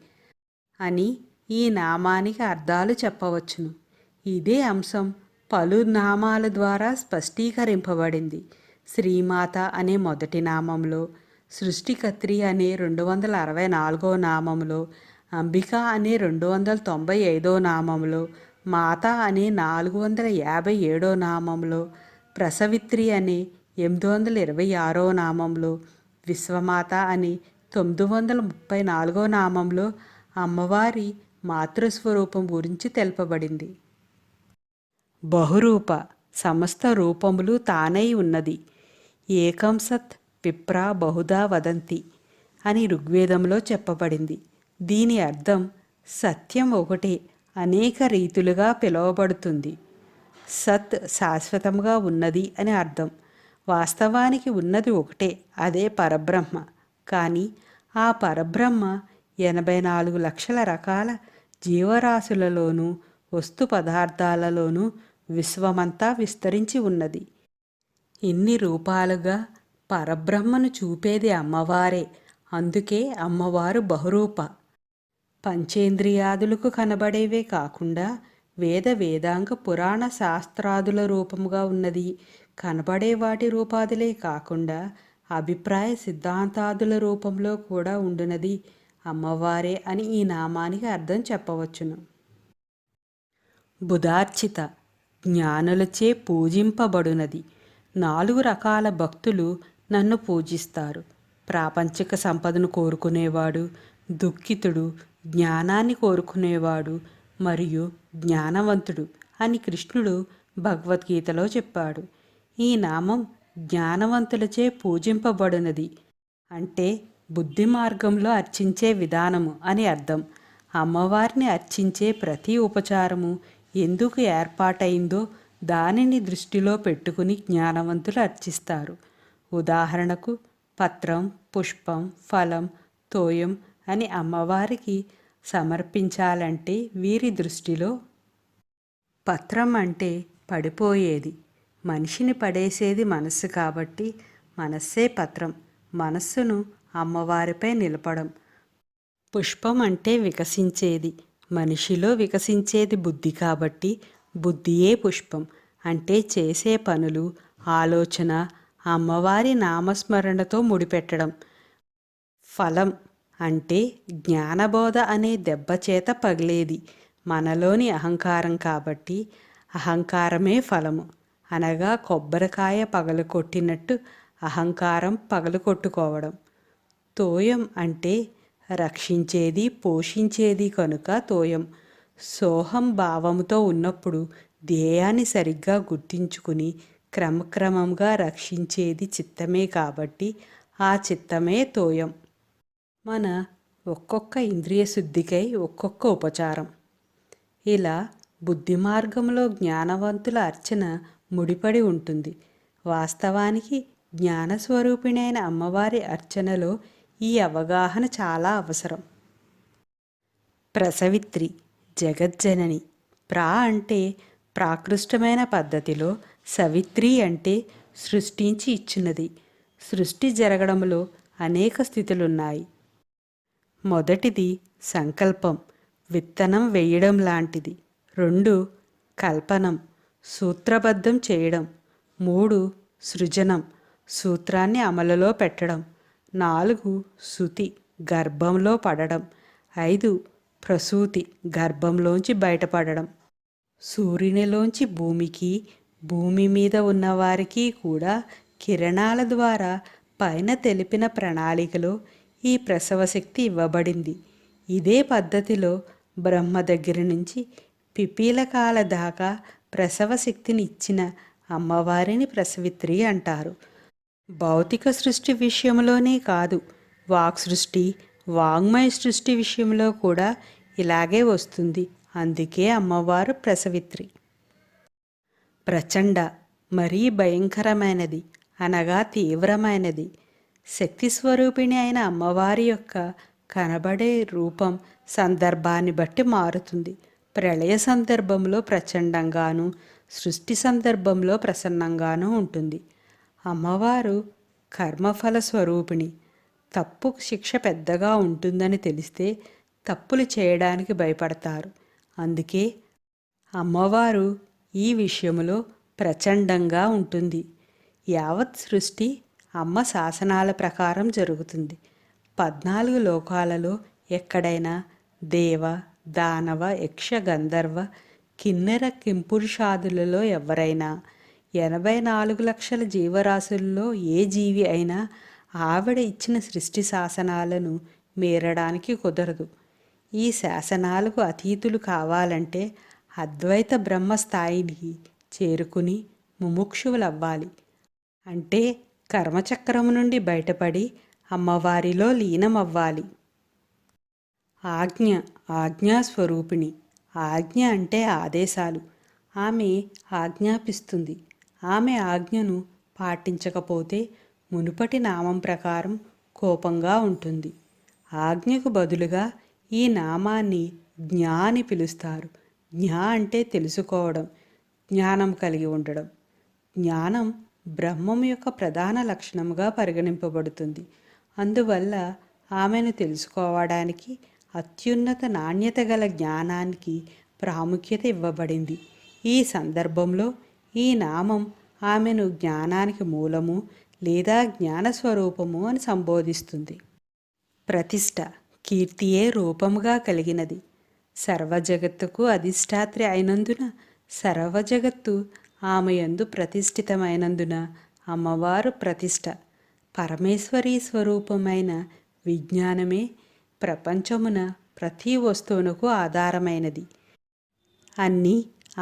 అని ఈ నామానికి అర్థాలు చెప్పవచ్చును. ఇదే అంశం పలు నామాల ద్వారా స్పష్టీకరింపబడింది. శ్రీమాత అనే మొదటి నామంలో, సృష్టికర్త్రి అనే 264వ నామంలో, అంబిక అనే 295వ నామంలో, మాత అనే 457వ నామంలో, ప్రసవిత్రి అనే 826వ నామంలో, విశ్వమాత అనే 934వ నామంలో అమ్మవారి మాతృస్వరూపం గురించి తెలుపబడింది. బహురూప, సమస్త రూపములు తానై ఉన్నది. ఏకం సత్ విప్రా బహుదా వదంతి అని ఋగ్వేదంలో చెప్పబడింది. దీని అర్థం సత్యం ఒకటే అనేక రీతులుగా పిలువబడుతుంది. సత్ శాశ్వతంగా ఉన్నది అని అర్థం. వాస్తవానికి ఉన్నది ఒకటే, అదే పరబ్రహ్మ. కానీ ఆ పరబ్రహ్మ 84 లక్షల రకాల జీవరాశులలోనూ వస్తు పదార్థాలలోనూ విశ్వమంతా విస్తరించి ఉన్నది. ఇన్ని రూపాలుగా పరబ్రహ్మను చూపేది అమ్మవారే. అందుకే అమ్మవారు బహురూప. పంచేంద్రియాదులకు కనబడేవే కాకుండా వేదాంగ పురాణ శాస్త్రాదుల రూపముగా ఉన్నది. కనబడే వాటి రూపాదులే కాకుండా అభిప్రాయ సిద్ధాంతాదుల రూపంలో కూడా ఉండునది అమ్మవారే అని ఈ నామానికి అర్థం చెప్పవచ్చును. బుధార్చిత, జ్ఞానులచే పూజింపబడునది. 4 రకాల భక్తులు నన్ను పూజిస్తారు. ప్రాపంచిక సంపదను కోరుకునేవాడు, దుఃఖితుడు, జ్ఞానాన్ని కోరుకునేవాడు మరియు జ్ఞానవంతుడు అని కృష్ణుడు భగవద్గీతలో చెప్పాడు. ఈ నామం జ్ఞానవంతులచే పూజింపబడునది అంటే బుద్ధి మార్గంలో అర్చించే విధానము అని అర్థం. అమ్మవారిని అర్చించే ప్రతి ఉపచారము ఎందుకు ఏర్పాటైందో దానిని దృష్టిలో పెట్టుకుని జ్ఞానవంతులు అర్చిస్తారు. ఉదాహరణకు పత్రం, పుష్పం, ఫలం, తోయం అని అమ్మవారికి సమర్పించాలంటే వీరి దృష్టిలో పత్రం అంటే పడిపోయేది, మనిషిని పడేసేది మనస్సు కాబట్టి మనస్సే పత్రం, మనస్సును అమ్మవారిపై నిలపడం. పుష్పం అంటే వికసించేది, మనిషిలో వికసించేది బుద్ధి కాబట్టి బుద్ధియే పుష్పం అంటే చేసే పనులు, ఆలోచన అమ్మవారి నామస్మరణతో ముడిపెట్టడం. ఫలం అంటే జ్ఞానబోధ అనే దెబ్బ చేత పగిలేది, మనలోని అహంకారం కాబట్టి అహంకారమే ఫలము. అనగా కొబ్బరికాయ పగలకొట్టినట్టు అహంకారం పగలగొట్టుకోవడం. తోయం అంటే రక్షించేది, పోషించేది కనుక తోయం. సోహం భావంతో ఉన్నప్పుడు ధ్యేయాన్ని సరిగ్గా గుర్తించుకుని క్రమక్రమంగా రక్షించేది చిత్తమే కాబట్టి ఆ చిత్తమే తోయం. మన ఒక్కొక్క ఇంద్రియ శుద్ధికై ఒక్కొక్క ఉపచారం. ఇలా బుద్ధి మార్గంలో జ్ఞానవంతుల అర్చన ముడిపడి ఉంటుంది. వాస్తవానికి జ్ఞానస్వరూపిణైన అమ్మవారి అర్చనలో ఈ అవగాహన చాలా అవసరం. ప్రసవిత్రి, జగజ్జనని. అంటే ప్రాకృష్టమైన పద్ధతిలో, సవిత్రి అంటే సృష్టించి ఇచ్చినది. సృష్టి జరగడంలో అనేక స్థితులున్నాయి. మొదటిది సంకల్పం, విత్తనం వేయడం లాంటిది. 2 కల్పనం, సూత్రబద్ధం చేయడం. 3 సృజనం, సూత్రాన్ని అమలులో పెట్టడం. 4 సుతి, గర్భంలో పడడం. 5 ప్రసూతి, గర్భంలోంచి బయటపడడం. సూర్యునిలోంచి భూమికి, భూమి మీద ఉన్నవారికి కూడా కిరణాల ద్వారా పైన తెలిపిన ప్రణాళికలో ఈ ప్రసవశక్తి ఇవ్వబడింది. ఇదే పద్ధతిలో బ్రహ్మ దగ్గర నుంచి పిపీలకాల దాకా ప్రసవశక్తిని ఇచ్చిన అమ్మవారిని ప్రసవిత్రి అంటారు. భౌతిక సృష్టి విషయంలోనే కాదు, వాక్ సృష్టి, వాంగ్మయ సృష్టి విషయంలో కూడా ఇలాగే వస్తుంది. అందుకే అమ్మవారు ప్రసవిత్రి. ప్రచండ, మరీ భయంకరమైనది అనగా తీవ్రమైనది. శక్తి స్వరూపిణి అయిన అమ్మవారి యొక్క కనబడే రూపం సందర్భాన్ని బట్టి మారుతుంది. ప్రళయ సందర్భంలో ప్రచండంగాను, సృష్టి సందర్భంలో ప్రసన్నంగానూ ఉంటుంది. అమ్మవారు కర్మఫల స్వరూపిణి. తప్పు శిక్ష పెద్దగా ఉంటుందని తెలిస్తే తప్పులు చేయడానికి భయపడతారు. అందుకే అమ్మవారు ఈ విషయంలో ప్రచండంగా ఉంటుంది. యావత్ సృష్టి అమ్మ శాసనాల ప్రకారం జరుగుతుంది. 14 లోకాలలో ఎక్కడైనా దేవ, దానవ, యక్ష, గంధర్వ, కిన్నెర, కింపురుషాదులలో ఎవరైనా 84 లక్షల జీవరాశుల్లో ఏ జీవి అయినా ఆవిడ ఇచ్చిన సృష్టి శాసనాలను మీరడానికి కుదరదు. ఈ శాసనాలకు అతీతులు కావాలంటే అద్వైత బ్రహ్మస్థాయిని చేరుకుని ముముక్షువులవ్వాలి. అంటే కర్మచక్రము నుండి బయటపడి అమ్మవారిలో లీనమవ్వాలి. ఆజ్ఞ, ఆజ్ఞాస్వరూపిణి. ఆజ్ఞ అంటే ఆదేశాలు. ఆమె ఆజ్ఞాపిస్తుంది. ఆమె ఆజ్ఞను పాటించకపోతే మునుపటి నామం ప్రకారం కోపంగా ఉంటుంది. ఆజ్ఞకు బదులుగా ఈ నామాన్ని జ్ఞా అని పిలుస్తారు. జ్ఞా అంటే తెలుసుకోవడం, జ్ఞానం కలిగి ఉండడం. జ్ఞానం బ్రహ్మం యొక్క ప్రధాన లక్షణముగా పరిగణింపబడుతుంది. అందువల్ల ఆమెను తెలుసుకోవడానికి అత్యున్నత నాణ్యత గల జ్ఞానానికి ప్రాముఖ్యత ఇవ్వబడింది. ఈ సందర్భంలో ఈ నామం ఆమెను జ్ఞానానికి మూలము లేదా జ్ఞానస్వరూపము అని సంబోధిస్తుంది. ప్రతిష్ట, కీర్తియే రూపముగా కలిగినది. సర్వజగత్తుకు అధిష్టాత్రి అయినందున సర్వజగత్తు ఆమె యందు ప్రతిష్ఠితమైనందున అమ్మవారు ప్రతిష్ట. పరమేశ్వరీ స్వరూపమైన విజ్ఞానమే ప్రపంచమున ప్రతి వస్తువునకు ఆధారమైనది. అన్నీ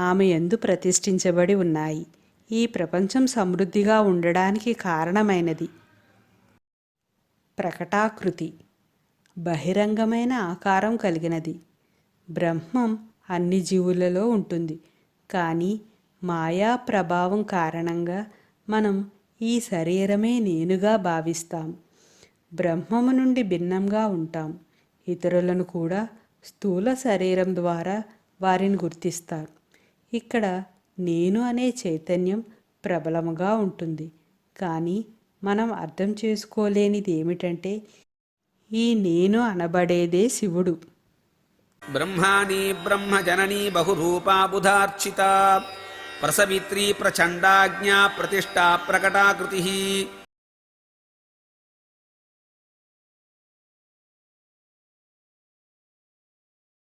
ఆమె యందు ప్రతిష్ఠించబడి ఉన్నాయి. ఈ ప్రపంచం సమృద్ధిగా ఉండడానికి కారణమైనది. ప్రకటాకృతి, బహిరంగమైన ఆకారం కలిగినది. బ్రహ్మం అన్ని జీవులలో ఉంటుంది. కానీ మాయా ప్రభావం కారణంగా మనం ఈ శరీరమే నేనుగా భావిస్తాం. బ్రహ్మము నుండి భిన్నంగా ఉంటాం. ఇతరులను కూడా స్థూల శరీరం ద్వారా వారిని గుర్తిస్తారు. ఇక్కడ నేను అనే చైతన్యం ప్రబలముగా ఉంటుంది. కానీ మనం అర్థం చేసుకోలేనిది ఏమిటంటే ఈ నేను అనబడేదే శివుడు.
బ్రహ్మాణి బ్రహ్మజననీ బహురూపా బుధార్చిత ప్రసవిత్రీ ప్రచండాజ్ఞా ప్రతిష్టా ప్రకటాకృతి